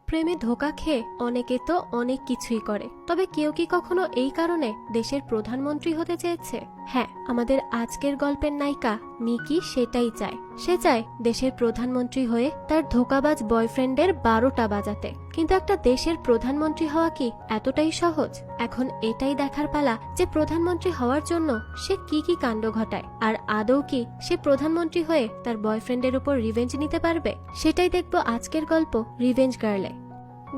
প্রেমে ধোঁকা খেয়ে অনেকে তো অনেক কিছুই করে, তবে কেউ কি কখনো এই কারণে দেশের প্রধানমন্ত্রী হতে চেয়েছে? হ্যাঁ, আমাদের আজকের গল্পের নায়িকা মিকি সেটাই চায়। সে চায় দেশের প্রধানমন্ত্রী হয়ে তার ধোঁকাবাজ বয়ফ্রেন্ডের 12টা বাজাতে। কিন্তু একটা দেশের প্রধানমন্ত্রী হওয়া কি এতটাই সহজ? এখন এটাই দেখার পালা যে প্রধানমন্ত্রী হওয়ার জন্য সে কি কি কাণ্ড ঘটায়, আর আদৌ কি সে প্রধানমন্ত্রী হয়ে তার বয়ফ্রেন্ডের উপর রিভেঞ্জ নিতে পারবে। সেটাই দেখবো আজকের গল্প রিভেঞ্জ গার্লে।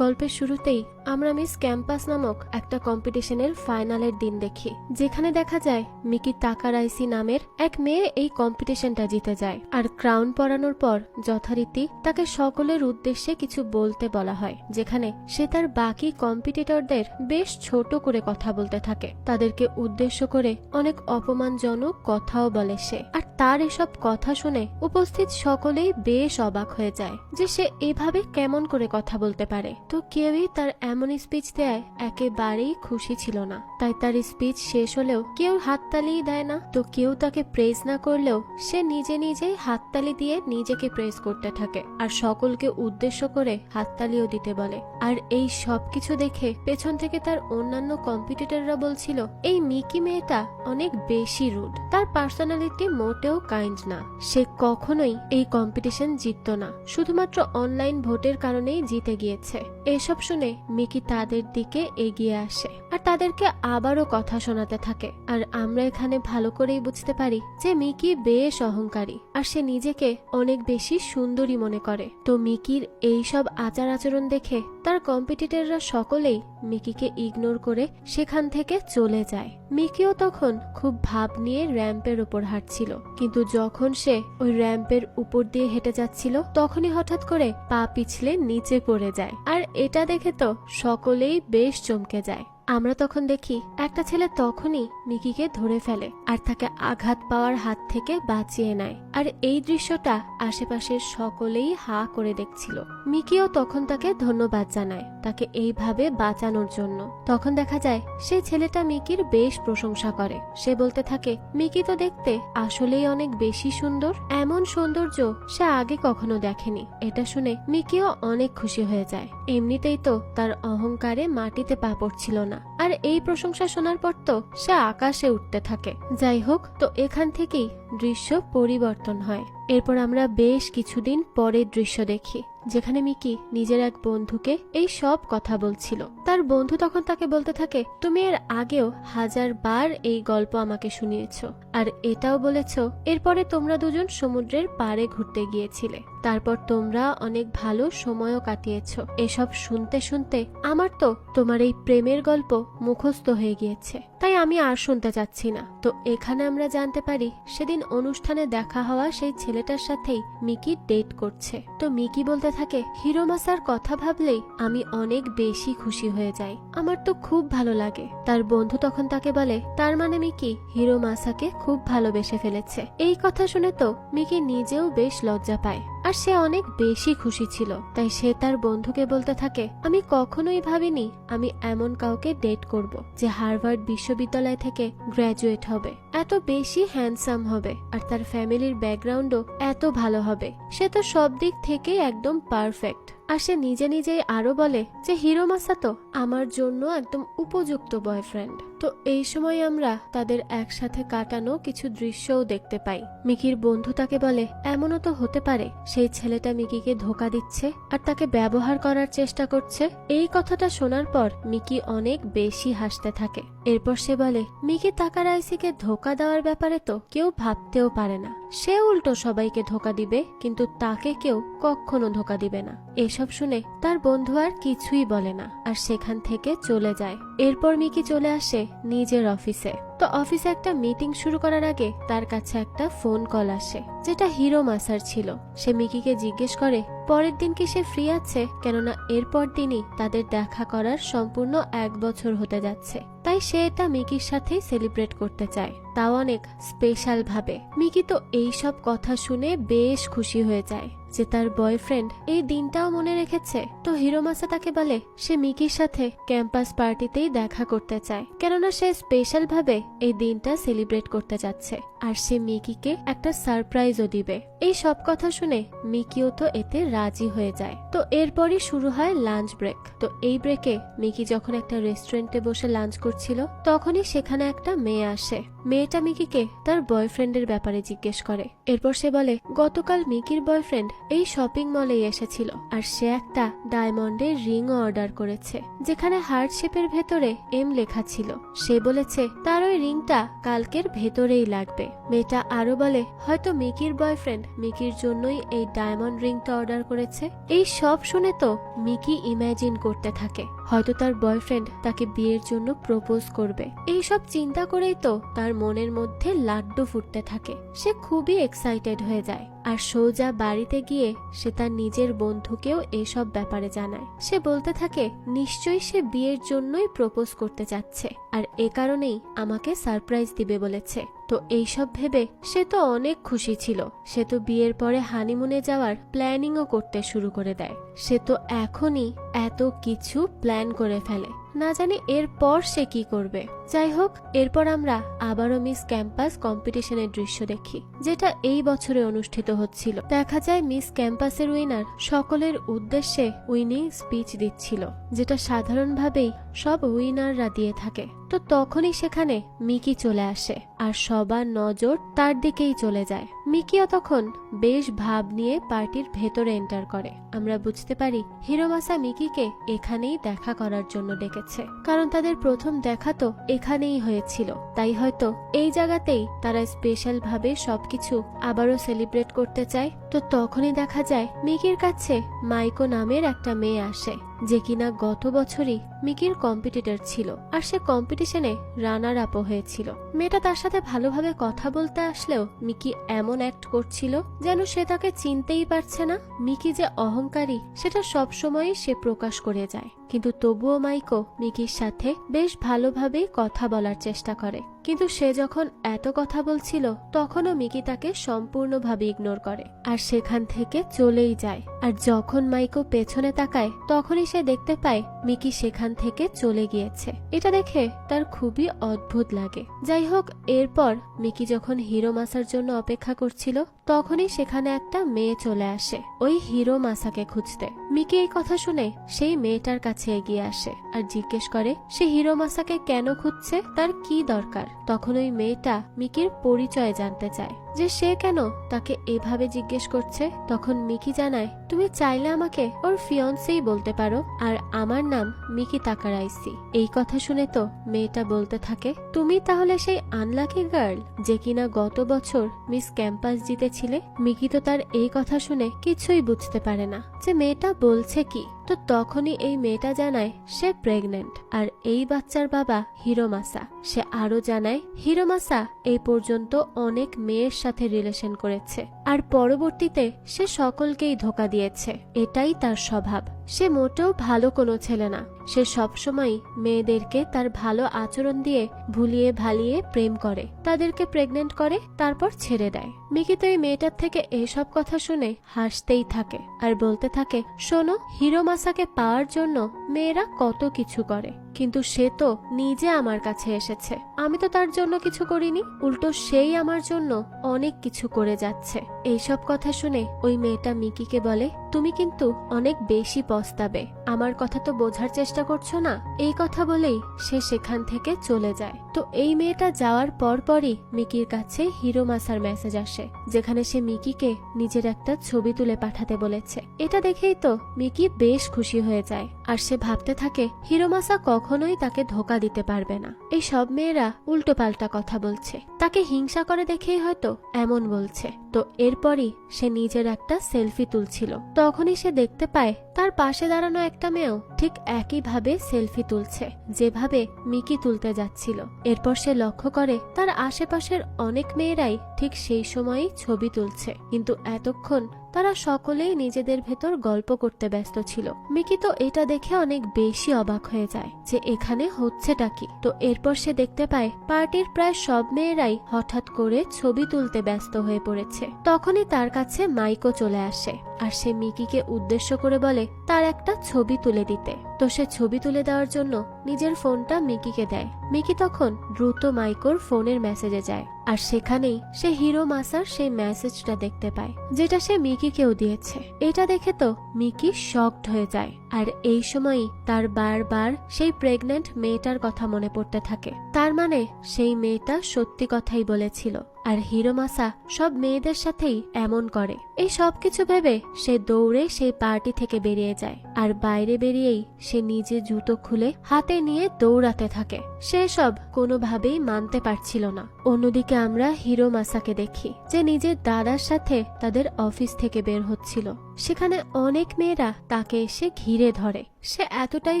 গল্পের শুরুতেই আমরা মিস ক্যাম্পাস নামক একটা কম্পিটিশনের ফাইনালের দিন দেখি, যেখানে দেখা যায় মিকি তাকারাইসি নামের এক মেয়ে এই কম্পিটিশনটা জিতে যায়। আর ক্রাউন পরানোর পর যথারীতি তাকে সকলের উদ্দেশ্যে কিছু বলতে বলা হয়, যেখানে সে তার বাকি কম্পিটিটরদের বেশ ছোট করে কথা বলতে থাকে। তাদেরকে উদ্দেশ্য করে অনেক অপমানজনক কথাও বলে সে। আর তার এসব কথা শুনে উপস্থিত সকলেই বেশ অবাক হয়ে যায় যে সে এভাবে কেমন করে কথা বলতে পারে। তো কেউই তার এমন স্পিচ দেয় একেবারেই খুশি ছিল না। তাই তার স্পিচ শেষ হলেও কেউ হাততালিই দেয় না। তো কেউ তাকে প্রেজ না করলেও সে নিজে নিজেই হাততালি দিয়ে নিজেকে প্রেজ করতে থাকে, আর সকলকে উদ্দেশ্য করে হাততালিও দিতে বলে। আর এই সবকিছু দেখে পেছন থেকে তার অন্যান্য কম্পিটিটররা বলছিল এই মিকি মেয়েটা অনেক বেশি রুড, তার পার্সোনালিটি মোটেও কাইন্ড না, সে কখনোই এই কম্পিটিশন জিততো না, শুধুমাত্র অনলাইন ভোটের কারণেই জিতে গিয়েছে। এসব শুনে মিকি তাদের দিকে এগিয়ে আসে আর তাদেরকে আবারও কথা শোনাতে থাকে। আর আমরা এখানে ভালো করেই বুঝতে পারি যে মিকি বেশ অহংকারী, আর সে নিজেকে অনেক বেশি সুন্দরী মনে করে। তো মিকির এই সব আচার আচরণ দেখে তার কম্পিটিটররা সকলেই মিকিকে ইগনোর করে সেখান থেকে চলে যায়। মিকিও তখন খুব ভাব নিয়ে র্যাম্পের উপর হাঁটছিল, কিন্তু যখন সে ওই র্যাম্পের উপর দিয়ে হেঁটে যাচ্ছিল তখনই হঠাৎ করে পা পিছলে নিচে পড়ে যায়। আর এটা দেখে তো সকলেই বেশ চমকে যায়। আমরা তখন দেখি একটা ছেলে তখনই মিকিকে ধরে ফেলে আর তাকে আঘাত পাওয়ার হাত থেকে বাঁচিয়ে নেয়। আর এই দৃশ্যটা আশেপাশের সকলেই হা করে দেখছিল। মিকিও তখন তাকে ধন্যবাদ জানায় তাকে এইভাবে বাঁচানোর জন্য। তখন দেখা যায় সেই ছেলেটা মিকির বেশ প্রশংসা করে। সে বলতে থাকে মিকি তো দেখতে আসলেই অনেক বেশি সুন্দর, এমন সৌন্দর্য সে আগে কখনো দেখেনি। এটা শুনে মিকিও অনেক খুশি হয়ে যায়। এমনিতেই তো তার অহংকারে মাটিতে পা পড়ছিল না, আর এই প্রশংসা শোনার পর তো সে আকাশে উঠতে থাকে। যাই হোক, তো এখান থেকেই দৃশ্য পরিবর্তন হয়। এরপর আমরা বেশ কিছুদিন পরের দৃশ্য দেখি, যেখানে মিকি নিজের এক বন্ধুকে এই সব কথা বলছিল। তার বন্ধু তখন তাকে বলতে থাকে তুমি এর আগেও 1000 বার এই গল্প আমাকে শুনিয়েছ, আর এটাও বলেছ এরপরে তোমরা দুজন সমুদ্রের পাড়ে ঘুরতে গিয়েছিলে, তারপর তোমরা অনেক ভালো সময়ও কাটিয়েছ। এসব শুনতে শুনতে আমার তো তোমার এই প্রেমের গল্প মুখস্থ হয়ে গিয়েছে, তাই আমি আর শুনতে চাচ্ছি না। তো এখানে আমরা জানতে পারি সেদিন অনুষ্ঠানে দেখা হওয়া সেই ছেলেটার সাথেই মিকি ডেট করছে। তো মিকি বলতে থাকে হিরোমাসার কথা ভাবলেই আমি অনেক বেশি খুশি হয়ে যাই, আমার তো খুব ভালো লাগে। তার বন্ধু তখন তাকে বলে তার মানে মিকি হিরোমাসাকে খুব ভালোবেসে ফেলেছে। এই কথা শুনে তো মিকি নিজেও বেশ লজ্জা পায়, আর সে অনেক বেশি খুশি ছিল। তাই সে তার বন্ধুকে বলতে থাকে আমি কখনোই ভাবিনি আমি এমন কাউকে ডেট করব যে হার্ভার্ড বিশ্ববিদ্যালয় থেকে গ্র্যাজুয়েট হবে, এত বেশি হ্যান্ডসাম হবে, আর তার ফ্যামিলির ব্যাকগ্রাউন্ডও এত ভালো হবে। সে তো সব দিক থেকে একদম পারফেক্ট। আর সে নিজে নিজেই আরো বলে যে হিরোমাসা তো আমার জন্য একদম উপযুক্ত বয়ফ্রেন্ড। তো এই সময় আমরা তাদের একসাথে কাটানো কিছু দৃশ্যও দেখতে পাই। মিকির বন্ধু তাকে বলে এমনও তো হতে পারে সেই ছেলেটা মিকিকে ধোঁকা দিচ্ছে আর তাকে ব্যবহার করার চেষ্টা করছে। এই কথাটা শোনার পর মিকি অনেক বেশি হাসতে থাকে। এরপর সে বলে মিকি তাকারাইসিকে ধোঁকা দেওয়ার ব্যাপারে তো কেউ ভাবতেও পারে না, সে উল্টো সবাইকে ধোঁকা দিবে, কিন্তু তাকে কেউ কখনো ধোঁকা দিবে না। এসব শুনে তার বন্ধু আর কিছুই বলে না আর সেখান থেকে চলে যায়। এরপর মিকি চলে আসে নিজের অফিসে। তো অফিসে একটা মিটিং শুরু করার আগে তার কাছে একটা ফোন কল আসে, যেটা হিরোমাসার ছিল। সে মিকিকে জিজ্ঞেস করে পরের দিন কি সে ফ্রি আছে, কেননা এরপর দিনই তাদের দেখা করার সম্পূর্ণ 1 বছর হতে যাচ্ছে। তাই সে এটা মিকির সাথেই সেলিব্রেট করতে চায়, তাও অনেক স্পেশাল ভাবে। মিকি তো এই সব কথা শুনে বেশ খুশি হয়ে যায় যে তার বয়ফ্রেন্ড এই দিনটাও মনে রেখেছে। তো হিরোমাসা তাকে বলে সে মিকির সাথে ক্যাম্পাস পার্টিতেই দেখা করতে চায়, কেননা সে স্পেশাল ভাবে এই দিনটা সেলিব্রেট করতে যাচ্ছে আর সে মিকিকে একটা সারপ্রাইজও দিবে। এই সব কথা শুনে মিকিও তো এতে রাজি হয়ে যায়। তো এরপরই শুরু হয় লাঞ্চ ব্রেক। তো এই ব্রেকে মিকি যখন একটা রেস্টুরেন্টে বসে লাঞ্চ করছিল তখনই সেখানে একটা মেয়ে আসে। মেয়েটা মিকিকে তার বয়ফ্রেন্ডের ব্যাপারে জিজ্ঞেস করে। এরপর সে বলে গতকাল মিকির বয়ফ্রেন্ড এই শপিং মলেই এসেছিল আর সে একটা ডায়মন্ডের রিংও অর্ডার করেছে যেখানে হার্ট শেপের ভেতরে এম লেখা ছিল। সে বলেছে তার ওই রিংটা কালকের ভেতরেই লাগবে। মেয়েটা আরো বলে হয়তো মিকির বয়ফ্রেন্ড মিকির জন্যই এই ডায়মন্ড রিংটা অর্ডার করেছে। এই সব শুনে তো মিকি ইমাজিন করতে থাকে হয়তো তার বয়ফ্রেন্ড তাকে বিয়ের জন্য প্রপোজ করবে। এই সব চিন্তা করেই তো তার মনের মধ্যে লাড্ডু ফুটতে থাকে। সে খুবই এক্সাইটেড হয়ে যায় আর সোজা বাড়িতে গিয়ে সে তার নিজের বন্ধুকেও এসব ব্যাপারে জানায়। সে বলতে থাকে নিশ্চয়ই সে বিয়ের জন্যই প্রপোজ করতে যাচ্ছে আর এ কারণেই আমাকে সারপ্রাইজ দিবে বলেছে। তো এইসব ভেবে সে তো অনেক খুশি ছিল। সে তো বিয়ের পরে হানিমুনে যাওয়ার প্ল্যানিংও করতে শুরু করে দেয়। সে তো এখনই এত কিছু প্ল্যান করে ফেলে, না জানি এরপর সে কি করবে। যাই হোক, এরপর আমরা আবারও মিস ক্যাম্পাস কম্পিটিশনের দৃশ্য দেখি যেটা এই বছরে অনুষ্ঠিত হচ্ছিল। দেখা যায় মিস ক্যাম্পাসের উইনার সকলের উদ্দেশ্যে উইনিং স্পিচ দিচ্ছিল, যেটা সাধারণভাবেই সব উইনাররা দিয়ে থাকে। তো তখনই সেখানে মিকি চলে আসে আর সবার নজর তার দিকেই চলে যায়। মিকিও তখন বেশ ভাব নিয়ে পার্টির ভেতরে এন্টার করে। আমরা বুঝতে পারি হিরোমাসা মিকিকে এখানেই দেখা করার জন্য ডেকেছে, কারণ তাদের প্রথম দেখা তো এখানেই হয়েছিল। তাই হয়তো এই জায়গাতেই তারা স্পেশাল ভাবে সবকিছু আবারও সেলিব্রেট করতে চায়। তো তখনই দেখা যায় মিকির কাছে মাইকো নামের একটা মেয়ে আসে, যে কিনা গত বছরই মিকির কম্পিটিটর ছিল আর সে কম্পিটিশনে রানার আপও হয়েছিল। মেয়েটা তার সাথে ভালোভাবে কথা বলতে আসলেও মিকি এমন অ্যাক্ট করছিল যেন সে তাকে চিনতেই পারছে না। মিকি যে অহংকারী সেটা সবসময়ই সে প্রকাশ করে যায়, কিন্তু তবুও মাইকো মিকির সাথে বেশ ভালোভাবেই কথা বলার চেষ্টা করে। কিন্তু সে যখন এত কথা বলছিল তখনও মিকি তাকে সম্পূর্ণভাবে ইগনোর করে আর সেখান থেকে চলেই যায়। আর যখন মাইকো পেছনে তাকায় তখনই সে দেখতে পায় মিকি সেখান থেকে চলে গিয়েছে। এটা দেখে তার খুবই অদ্ভুত লাগে। যাই হোক, এরপর মিকি যখন হিরোমাসার জন্য অপেক্ষা করছিল তখনই সেখানে একটা মেয়ে চলে আসে ওই হিরোমাসাকে খুঁজতে। মিকি এই কথা শুনে সেই মেয়েটার কাছে এগিয়ে আসে আর জিজ্ঞেস করে সে হিরোমাসাকে কেন খুঁজছে, তার কি দরকার। তখন ওই মেয়েটা মিকির পরিচয় জানতে চায়, যে সে কেন তাকে এভাবে জিজ্ঞেস করছে। তখন মিকি জানায় তুমি চাইলে আমাকে ওর ফিয়ন্সেই বলতে পারো, আর আমার নাম মিকি তাকারাইসি। এই কথা শুনে তো মেয়েটা বলতে থাকে তুমি তাহলে সেই আনলাকি গার্ল যে কিনা গত বছর মিস ক্যাম্পাস জিতেছিলে। মিকি তো তার এই কথা শুনে কিছুই বুঝতে পারে না যে মেয়েটা বলছে কি। তো তখনই এই মেয়েটা জানায় সে প্রেগনেন্ট আর এই বাচ্চার বাবা হিরোমাসা। সে আরো জানায় হিরোমাসা এই পর্যন্ত অনেক মেয়ের সাথে রিলেশন করেছে আর পরবর্তীতে সে সকলকেই ধোঁকা দিয়েছে। এটাই তার স্বভাব। সে মোটেও ভালো কোনো ছেলে না। সে সবসময় মেয়েদেরকে তার ভালো আচরণ দিয়ে ভুলিয়ে ভালিয়ে প্রেম করে, তাদেরকে প্রেগনেন্ট করে, তারপর ছেড়ে দেয়। মিকি তো এই মেয়েটার থেকে এইসব কথা শুনে হাসতেই থাকে আর বলতে থাকে শোনো, হিরোমাসাকে পাওয়ার জন্য মেয়েরা কত কিছু করে, কিন্তু সে তো নিজে আমার কাছে এসেছে। আমি তো তার জন্য কিছু করিনি, উল্টো সেই আমার জন্য অনেক কিছু করে যাচ্ছে। এইসব কথা শুনে ওই মেয়েটা মিকিকে বলে তুমি কিন্তু অনেক বেশি পস্তাবে, আমার কথা তো বোঝার চেষ্টা করছো না। এই কথা বলেই সে সেখান থেকে চলে যায়। তো এই মেয়েটা যাওয়ার পরপরই মিকির কাছে হিরোমাসার মেসেজ আসে, যেখানে সে মিকিকে নিজের একটা ছবি তুলে পাঠাতে বলেছে। এটা দেখেই তো মিকি বেশ খুশি হয়ে যায় আর সে ভাবতে থাকে হিরোমাসা কখনোই তাকে ধোকা দিতে পারবে না। এই সব মেয়েরা উল্টো পাল্টা কথা বলছে, তাকে হিংসা করে দেখেই হয়তো এমন বলছে। তো এরপরই সে নিজের একটা সেলফি তুলছিল, তখনই সে দেখতে পায় তার পাশে দাঁড়ানো একটা মেয়েও ঠিক একইভাবে সেলফি তুলছে যেভাবে মিকি তুলতে যাচ্ছিল। এরপর সে লক্ষ্য করে তার আশেপাশের অনেক মেয়েরাই ঠিক সেই সময়ই ছবি তুলছে, কিন্তু এতক্ষণ তারা সকলেই নিজেদের ভেতর গল্প করতে ব্যস্ত ছিল। মিকি তো এটা দেখে অনেক বেশি অবাক হয়ে যায় যে এখানে হচ্ছেটা কি। তো এরপর সে দেখতে পায় পার্টির প্রায় সব মেয়েরাই হঠাৎ করে ছবি তুলতে ব্যস্ত হয়ে পড়েছে। তখনই তার কাছে মাইকো চলে আসে আর সে মিকিকে উদ্দেশ্য করে বলে তার একটা ছবি তুলে দিতে। তো সে ছবি তুলে দেওয়ার জন্য নিজের ফোনটা মিকিকে দেয়। মিকি তখন দ্রুত মাইকোর ফোনের মেসেজে যায়, আর সেখানেই সে হিরো মাসার সেই মেসেজটা দেখতে পায়, যেটা সে মিকিকেও দিয়েছে। এটা দেখে তো মিকি শকড হয়ে যায়, আর এই সময়ই তার বারবার সেই প্রেগন্যান্ট মেয়েটার কথা মনে পড়তে থাকে। তার মানে সেই মেয়েটা সত্যি কথাই বলেছিল, আর হিরোমাসা সব মেয়েদের সাথেই এমন করে। এই সবকিছু ভেবে সে দৌড়ে সেই পার্টি থেকে বেরিয়ে যায়, আর বাইরে বেরিয়েই সে নিজে জুতো খুলে হাতে নিয়ে দৌড়াতে থাকে। সে সব কোনোভাবেই মানতে পারছিল না। অন্যদিকে আমরা হিরোমাসাকে দেখি যে নিজের দাদার সাথে তাদের অফিস থেকে বের হচ্ছিল। সেখানে অনেক মেয়েরা তাকে এসে ঘিরে ধরে। সে এতটাই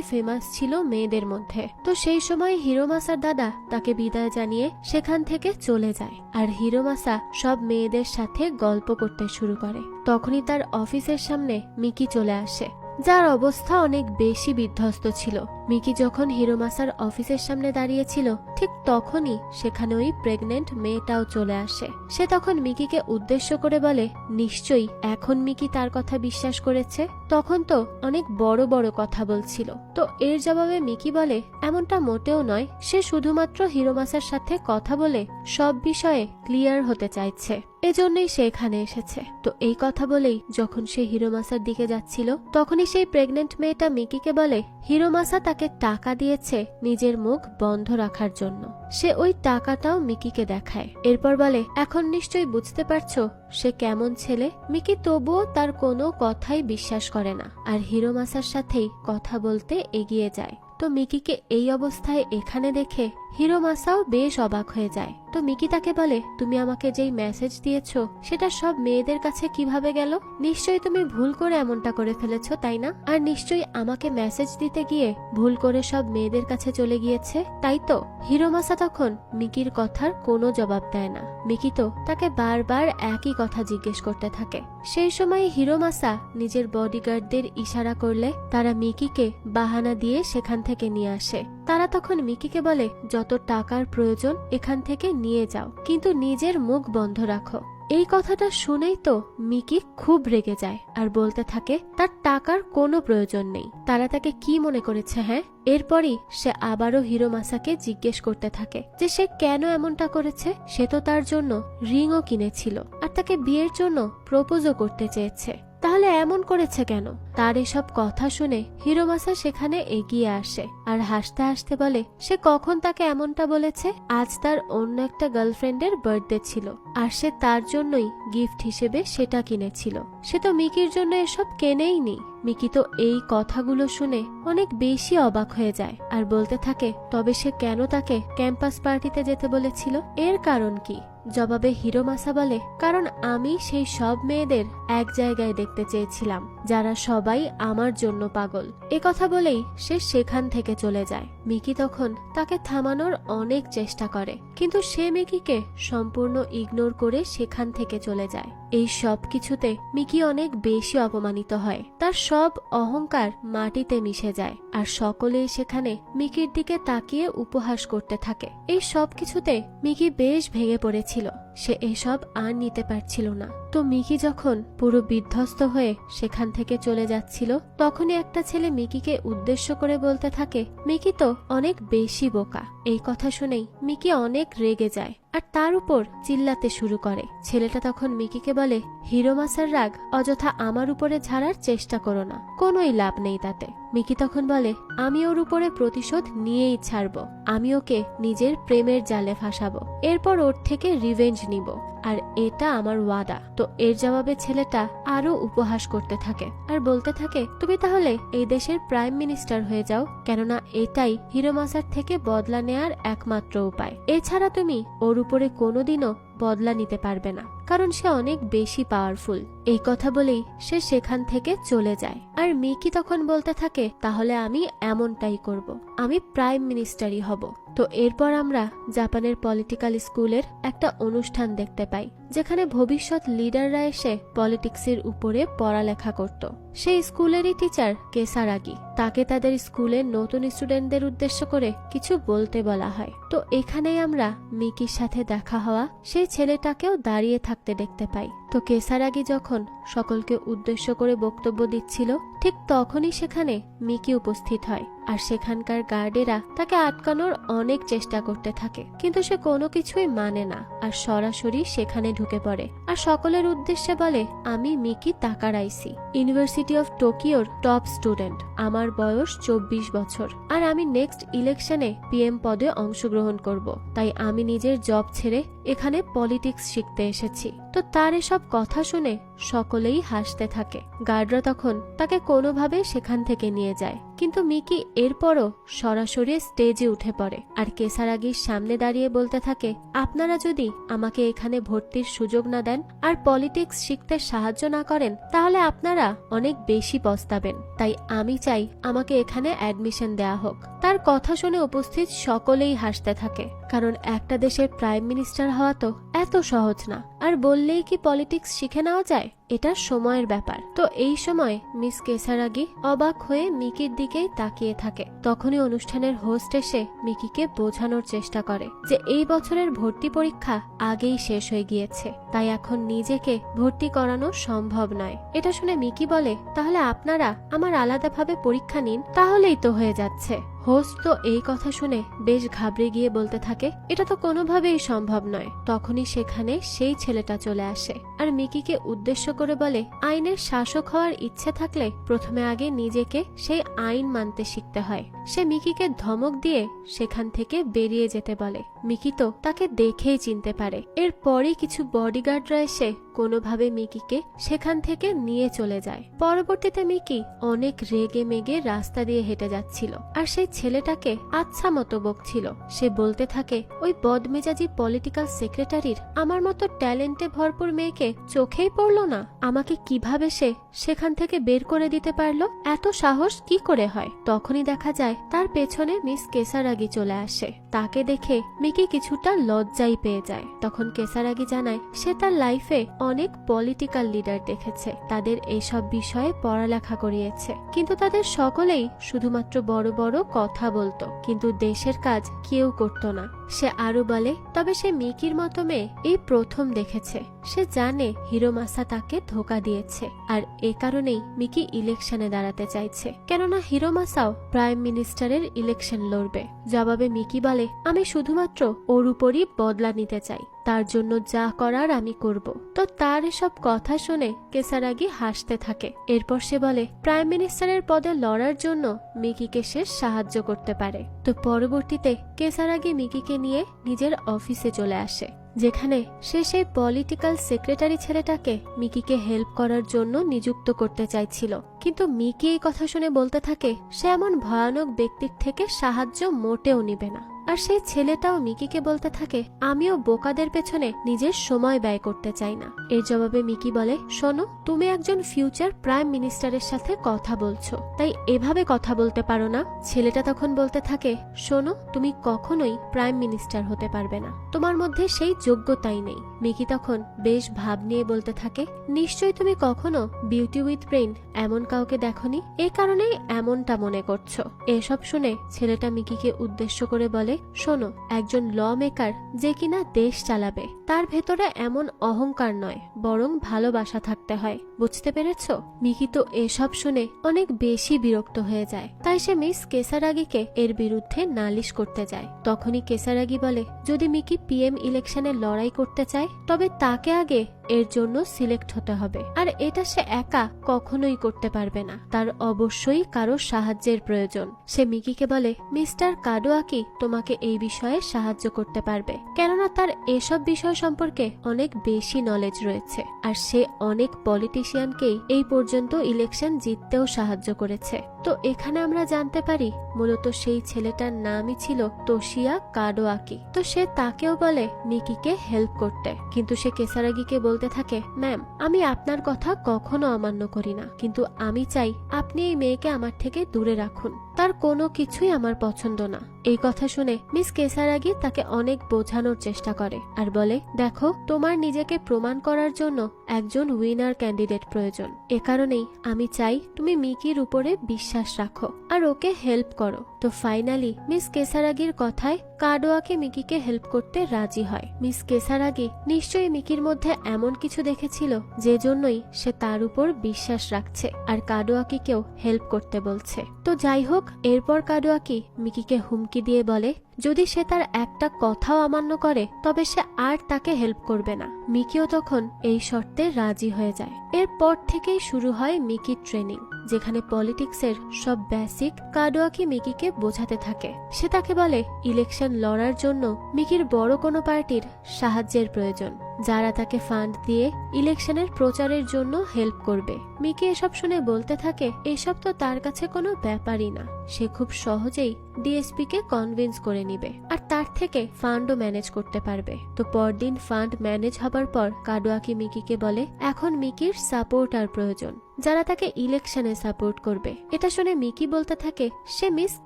ফেমাস ছিল মেয়েদের মধ্যে। তো সেই সময় হিরোমাসার দাদা তাকে বিদায় জানিয়ে সেখান থেকে চলে যায়, আর হিরোমাসা সব মেয়েদের সাথে গল্প করতে শুরু করে। তখনই তার অফিসের সামনে মিকি চলে আসে, যার অবস্থা অনেক বেশি বিধ্বস্ত ছিল। মিকি যখন হিরোমাসার অফিসের সামনে দাঁড়িয়েছিল, ঠিক তখনই সেখানে ওই প্রেগনেন্ট মেয়েটাও চলে আসে। সে তখন মিকিকে উদ্দেশ্য করে বলে নিশ্চয়ই এখন মিকি তার কথা বিশ্বাস করেছে, তখন তো অনেক বড় বড় কথা বলছিল। তো এর জবাবে মিকি বলে এমনটা মোটেও নয়, সে শুধুমাত্র হিরোমাসার সাথে কথা বলে সব বিষয়ে ক্লিয়ার হতে চাইছে, এজন্যই সে এখানে এসেছে। তো এই কথা বলেই যখন সে হিরোমাসার দিকে যাচ্ছিল, তখনই সেই প্রেগনেন্ট মেয়েটা মিকিকে বলে হিরোমাসা তাকে টাকা দিয়েছে নিজের মুখ বন্ধ রাখার জন্য। সে ওই টাকাটাও মিকিকে দেখায়। এরপর বলে এখন নিশ্চয়ই বুঝতে পারছো সে কেমন ছেলে। মিকি তবুও তার কোনো কথাই বিশ্বাস করে না, আর হিরোমাসার সাথেই কথা বলতে এগিয়ে যায়। তো মিকিকে এই অবস্থায় এখানে দেখে হিরোমাসাও বেশ অবাক হয়ে যায়। তো মিকি তাকে বলে তুমি আমাকে যেই মেসেজ দিয়েছো সেটা সব মেয়েদের কাছে কিভাবে গেল? নিশ্চয়ই তুমি ভুল করে এমনটা করে ফেলেছো, তাই না? আর নিশ্চয়ই আমাকে মেসেজ দিতে গিয়ে ভুল করে সব মেয়েদের কাছে চলে গিয়েছে, তাই তো? হিরোমাসা তখন মিকির কথার কোনো জবাব দেয় না। মিকি তো তাকে বারবার একই কথা জিজ্ঞেস করতে থাকে। সেই সময় হিরোমাসা নিজের বডিগার্ডদের ইশারা করলে তারা মিকিকে বাহানা দিয়ে সেখান থেকে নিয়ে আসে। তারা তখন মিকিকে বলে যত টাকার প্রয়োজন এখান থেকে নিয়ে যাও, কিন্তু নিজের মুখ বন্ধ রাখো। এই কথাটা শুনেই তো মিকি খুব রেগে যায়, আর বলতে থাকে তার টাকার কোনো প্রয়োজন নেই। তারা তাকে কি মনে করেছে? হ্যাঁ। এরপরই সে আবারও হিরোমাসাকে জিজ্ঞেস করতে থাকে যে সে কেন এমনটা করেছে। সে তো তার জন্য রিংও কিনেছিল, আর তাকে বিয়ের জন্য প্রপোজও করতে চেয়েছে, তাহলে এমন করেছে কেন? তার এসব কথা শুনে হিরোমাসা সেখানে এগিয়ে আসে, আর হাসতে হাসতে বলে সে কখন তাকে এমনটা বলেছে? আজ তার অন্য একটা গার্লফ্রেন্ডের বার্থডে ছিল, আর সে তার জন্যই গিফট হিসেবে সেটা কিনেছিল। সে তো মিকির জন্য এসব কেনেইনি। মিকি তো এই কথাগুলো শুনে অনেক বেশি অবাক হয়ে যায়, আর বলতে থাকে তবে সে কেন তাকে ক্যাম্পাস পার্টিতে যেতে বলেছিল? এর কারণ কি? জবাবে হিরোমাসা বলে কারণ আমি সেই সব মেয়েদের এক জায়গায় দেখতে চেয়েছিলাম যারা সবাই আমার জন্য পাগল। এ কথা বলেই সে সেখান থেকে চলে যায়। মিকি তখন তাকে থামানোর অনেক চেষ্টা করে, কিন্তু সে মিকিকে সম্পূর্ণ ইগনোর করে সেখান থেকে চলে যায়। এই সব কিছুতে মিকি অনেক বেশি অপমানিত হয়। তার সব অহংকার মাটিতে মিশে যায়, আর সকলেই সেখানে মিকির দিকে তাকিয়ে উপহাস করতে থাকে। এই সব কিছুতে মিকি বেশ ভেঙে পড়েছিল। সে এসব আর নিতে পারছিল না। তো মিকি যখন পুরো বিধ্বস্ত হয়ে সেখান থেকে চলে যাচ্ছিল, তখনই একটা ছেলে মিকিকে উদ্দেশ্য করে বলতে থাকে মিকি তো অনেক বেশি বোকা। এই কথা শুনেই মিকি অনেক রেগে যায়, আর তার উপর চিল্লাতে শুরু করে। ছেলেটা তখন মিকিকে বলে হিরোমাসার রাগ অযথা আমার উপরে ঝাড়ার চেষ্টা করো না, কোনোই লাভ নেই তাতে। মিকি তখন বলে আমি ওর উপরে প্রতিশোধ নিয়েই ছাড়বো, আমি ওকে নিজের প্রেমের জালে ফাঁসাবো, এরপর ওর থেকে রিভেঞ্জ নিব, আর এটা আমার ওয়াদা। তো এর জবাবে ছেলেটা আরো উপহাস করতে থাকে, আর বলতে থাকে তুমি তাহলে এই দেশের প্রাইম মিনিস্টার হয়ে যাও, কেননা এটাই হিরোমাসার থেকে বদলা নেয়ার একমাত্র উপায়। এছাড়া তুমি ওর উপরে কোনোদিনও বদলা নিতে পারবে না, কারণ সে অনেক বেশি পাওয়ারফুল। এই কথা বলেই সে সেখান থেকে চলে যায়। আর মিকি তখন বলতে থাকে তাহলে আমি এমনটাই করব, আমি প্রাইম মিনিস্টারই হব। তো এরপর আমরা জাপানের পলিটিক্যাল স্কুলের একটা অনুষ্ঠান দেখতে পাই, যেখানে ভবিষ্যৎ লিডাররা এসে পলিটিক্সের উপরে পড়ালেখা করত। সেই স্কুলেরই টিচার কেসারাগি, তাকে তাদের স্কুলের নতুন স্টুডেন্টদের উদ্দেশ্য করে কিছু বলতে বলা হয়। তো এখানেই আমরা মিকির সাথে দেখা হওয়া সেই ছেলেটাকেও দাঁড়িয়ে থাকতে দেখতে পাই। তো তো কেসারাগি যখন সকলকে উদ্দেশ্য করে বক্তব্য দিচ্ছিল, ঠিক তখনই সেখানে মিকি উপস্থিত হয়। আর সেখানকার গার্ডেরা তাকে আটকানোর অনেক চেষ্টা করতে থাকে, কিন্তু সে কোনো কিছুই মানে না আর সরাসরি সেখানে ঢুকে পড়ে আর সকলের উদ্দেশ্যে বলে, আমি মিকি তাকারাইসি, ইউনিভার্সিটি অফ টোকিওর টপ স্টুডেন্ট। আমার বয়স 24 বছর আর আমি নেক্সট ইলেকশনে পিএম পদে অংশগ্রহণ করব। তাই আমি নিজের জব ছেড়ে এখানে পলিটিক্স শিখতে এসেছি। তো তার এসব কথা শুনে সকলেই হাসতে থাকে। গার্ডরা তখন তাকে কোনোভাবে সেখান থেকে নিয়ে যায়, কিন্তু মিকি এরপরও সরাসরি স্টেজে উঠে পড়ে আর কেসারাগির সামনে দাঁড়িয়ে বলতে থাকে, আপনারা যদি আমাকে এখানে ভর্তির সুযোগ না দেন আর পলিটিক্স শিখতে সাহায্য না করেন, তাহলে আপনারা অনেক বেশি পস্তাবেন। তাই আমি চাই আমাকে এখানে অ্যাডমিশন দেয়া হোক। তার কথা শুনে উপস্থিত সকলেই হাসতে থাকে, কারণ একটা দেশের প্রাইম মিনিস্টার হওয়া তো এত সহজ না। আর বললেই কি পলিটিক্স শিখে নেওয়া যায়? এটা সময়ের ব্যাপার। তো এই সময় মিস কেসারাগি অবাক হয়ে মিকির দিকেই তাকিয়ে থাকে। তখনই অনুষ্ঠানের হোস্ট এসে মিকিকে বোঝানোর চেষ্টা করে যে এই বছরের ভর্তি পরীক্ষা আগেই শেষ হয়ে গিয়েছে, তাই এখন নিজেকে ভর্তি করানো সম্ভব নয়। এটা শুনে মিকি বলে, তাহলে আপনারা আমার আলাদাভাবে পরীক্ষা নিন, তাহলেই তো হয়ে যাচ্ছে। হোস্ট তো এই কথা শুনে বেশ ঘাবড়ে গিয়ে বলতে থাকে, এটা তো কোনোভাবেই সম্ভব নয়। তখনই সেখানে সেই ছেলেটা চলে আসে আর মিকিকে উদ্দেশ্য করে বলে, আইনের শাসক হওয়ার ইচ্ছে থাকলে প্রথমে আগে নিজেকে সেই আইন মানতে শিখতে হয়। সে মিকিকে ধমক দিয়ে সেখান থেকে বেরিয়ে যেতে বলে। মিকি তো তাকে দেখেই চিনতে পারে। এরপরই কিছু বডিগার্ডরা এসে কোনোভাবে মিকিকে সেখান থেকে নিয়ে চলে যায়। পরবর্তীতে মিকি অনেক রেগে মেগে রাস্তা দিয়ে হেঁটে যাচ্ছিল আর সেই ছেলেটাকে আচ্ছা মতো বকছিল। সে বলতে থাকে, ওই বদমেজাজি পলিটিক্যাল সেক্রেটারির আমার মতো ট্যালেন্টে ভরপুর মেয়েকে চোখেই পড়লো না। আমাকে কিভাবে সে সেখান থেকে বের করে দিতে পারলো? এত সাহস কি করে হয়? তখনই দেখা যায় তার পেছনে মিস কেসারাগি চলে আসে। তাকে দেখে মিকি কিছুটা লজ্জাই পেয়ে যায়। তখন কেসারাগি জানায় সে তার লাইফে অনেক পলিটিক্যাল লিডার দেখেছে, তাদের এইসব বিষয়ে পড়ালেখা করিয়েছে, কিন্তু তাদের সকলেই শুধুমাত্র বড় বড় কথা বলতো, কিন্তু দেশের কাজ কেউ করতো না। সে আরো বলে, তবে সে মিকির মতো মেয়ে এই প্রথম দেখেছে। সে জানে হিরোমাসা তাকে ধোকা দিয়েছে আর এ কারণেই মিকি ইলেকশনে দাঁড়াতে চাইছে, কেননা হিরোমাসাও প্রাইম মিনিস্টারের ইলেকশন লড়বে। জবাবে মিকি বলে, আমি শুধুমাত্র ওর উপরই বদলা নিতে চাই, তার জন্য যা করার আমি করব। তো তার এসব কথা শুনে কেসারাগি হাসতে থাকে। এরপর সে বলে, প্রাইম মিনিস্টারের পদে লড়ার জন্য মিকিকে সে সাহায্য করতে পারে। তো পরবর্তীতে কেসারাগি মিকিকে নিয়ে নিজের অফিসে চলে আসে, যেখানে সে সেই পলিটিক্যাল সেক্রেটারি ছেলেটাকে মিকিকে হেল্প করার জন্য নিযুক্ত করতে চাইছিল। কিন্তু মিকি এই কথা শুনে বলতে থাকে সে এমন ভয়ানক ব্যক্তির থেকে সাহায্য মোটেও নিবে না। আর সেই ছেলেটাও মিকিকে বলতে থাকে, আমিও বোকাদের পেছনে নিজের সময় ব্যয় করতে চাই না। এর জবাবে মিকি বলে, শোনো, তুমি একজন ফিউচার প্রাইম মিনিস্টারের সাথে কথা বলছো, তাই এভাবে কথা বলতে পারো না। ছেলেটা তখন বলতে থাকে, শোনো, তুমি কখনোই প্রাইম মিনিস্টার হতে পারবে না, তোমার মধ্যে সেই যোগ্যতাই নেই। মিকি তখন বেশ ভাব নিয়ে বলতে থাকে, নিশ্চয়ই তুমি কখনো বিউটি উইথ ব্রেইন এমন কাউকে দেখোনি, এই কারণেই এমনটা মনে করছো। এসব শুনে ছেলেটা মিকিকে উদ্দেশ্য করে বলে, শোনো, একজন ল মেকার যে কিনা দেশ চালাবে, তার ভেতরে এমন অহংকার নয়, বরং ভালোবাসা থাকতে হয়, বুঝতে পেরেছো? মিকি তো এসব শুনে অনেক বেশি বিরক্ত হয়ে যায়, তাই সে মিস কেসারাগিকে এর বিরুদ্ধে নালিশ করতে যায়। তখনই কেসারাগি বলে, যদি মিকি পিএম ইলেকশনে লড়াই করতে চায় তবে তাকে আগে এর জন্য সিলেক্ট হতে হবে, আর এটা সে একা কখনোই করতে পারবে না, তার অবশ্যই কারো সাহায্যের প্রয়োজন। সে মিকিকে বলে, মিস্টার কাডোয়াকি তোমাকে এই বিষয়ে সাহায্য করতে পারবে, কেননা তার এসব বিষয় সম্পর্কে অনেক বেশি নলেজ রয়েছে, আর সে অনেক পলিটিশিয়ানকেই এই পর্যন্ত ইলেকশন জিততেও সাহায্য করেছে। তো এখানে আমরা জানতে পারি মূলত সেই ছেলেটার নামই ছিল তোশিয়া কাডোয়াকি। তো সে তাকেও বলে মিকিকে হেল্প করতে, কিন্তু সে কেসারাগিকে বলতে থাকে, ম্যাম, আমি আপনার কথা কখনো অমান্য করি না, কিন্তু আমি চাই আপনি এই মেয়েকে আমার থেকে দূরে রাখুন, তার কোনো কিছুই আমার পছন্দ না। এই কথা শুনে মিস কেসারাগি তাকে অনেক বোঝানোর চেষ্টা করে আর বলে, দেখো, তোমার নিজেকে প্রমাণ করার জন্য একজন উইনার ক্যান্ডিডেট প্রয়োজন। এ কারণেই আমি চাই তুমি মিকির উপরে বিশ্বাস রাখো আর ওকে হেল্প করো। তো ফাইনালি মিস কেসারাগির কথায় কাডোয়াকে মিকিকে হেল্প করতে রাজি হয়। মিস কেসারাগি নিশ্চয়ই মিকির মধ্যে এমন কিছু দেখেছিল যে জন্যই সে তার উপর বিশ্বাস রাখছে আর কাডোয়াকিকেও হেল্প করতে বলছে। তো যাই হোক, এরপর কাডোয়াকি মিকিকে হুমকি দিয়ে বলে যদি সে তার একটা কথাও অমান্য করে তবে সে আর তাকে হেল্প করবে না। মিকিও তখন এই শর্তে রাজি হয়ে যায়। এরপর থেকেই শুরু হয় মিকির ট্রেনিং, যেখানে পলিটিক্সের সব বেসিক কাডোয়াকি মিকিকে বোঝাতে থাকে। সে তাকে বলে ইলেকশন লড়ার জন্য মিকির বড় কোনো পার্টির সাহায্যের প্রয়োজন, যারা তাকে ফান্ড দিয়ে ইলেকশনের প্রচারের জন্য হেল্প করবে। মিকি এসব শুনে বলতে থাকে এসব তো তার কাছে কোনো ব্যাপারই না, সে খুব সহজেই ডিএসপি কে কনভিন্স করে নিবে আর তার থেকে ফান্ডও ম্যানেজ করতে পারবে। তো পরদিন ফান্ড ম্যানেজ হবার পর কাডোয়াকি মিকিকে বলে এখন মিকির সাপোর্টার প্রয়োজন, যারা তাকে ইলেকশনে সাপোর্ট করবে। এটা শুনে মিকি বলতে থাকে সে মিস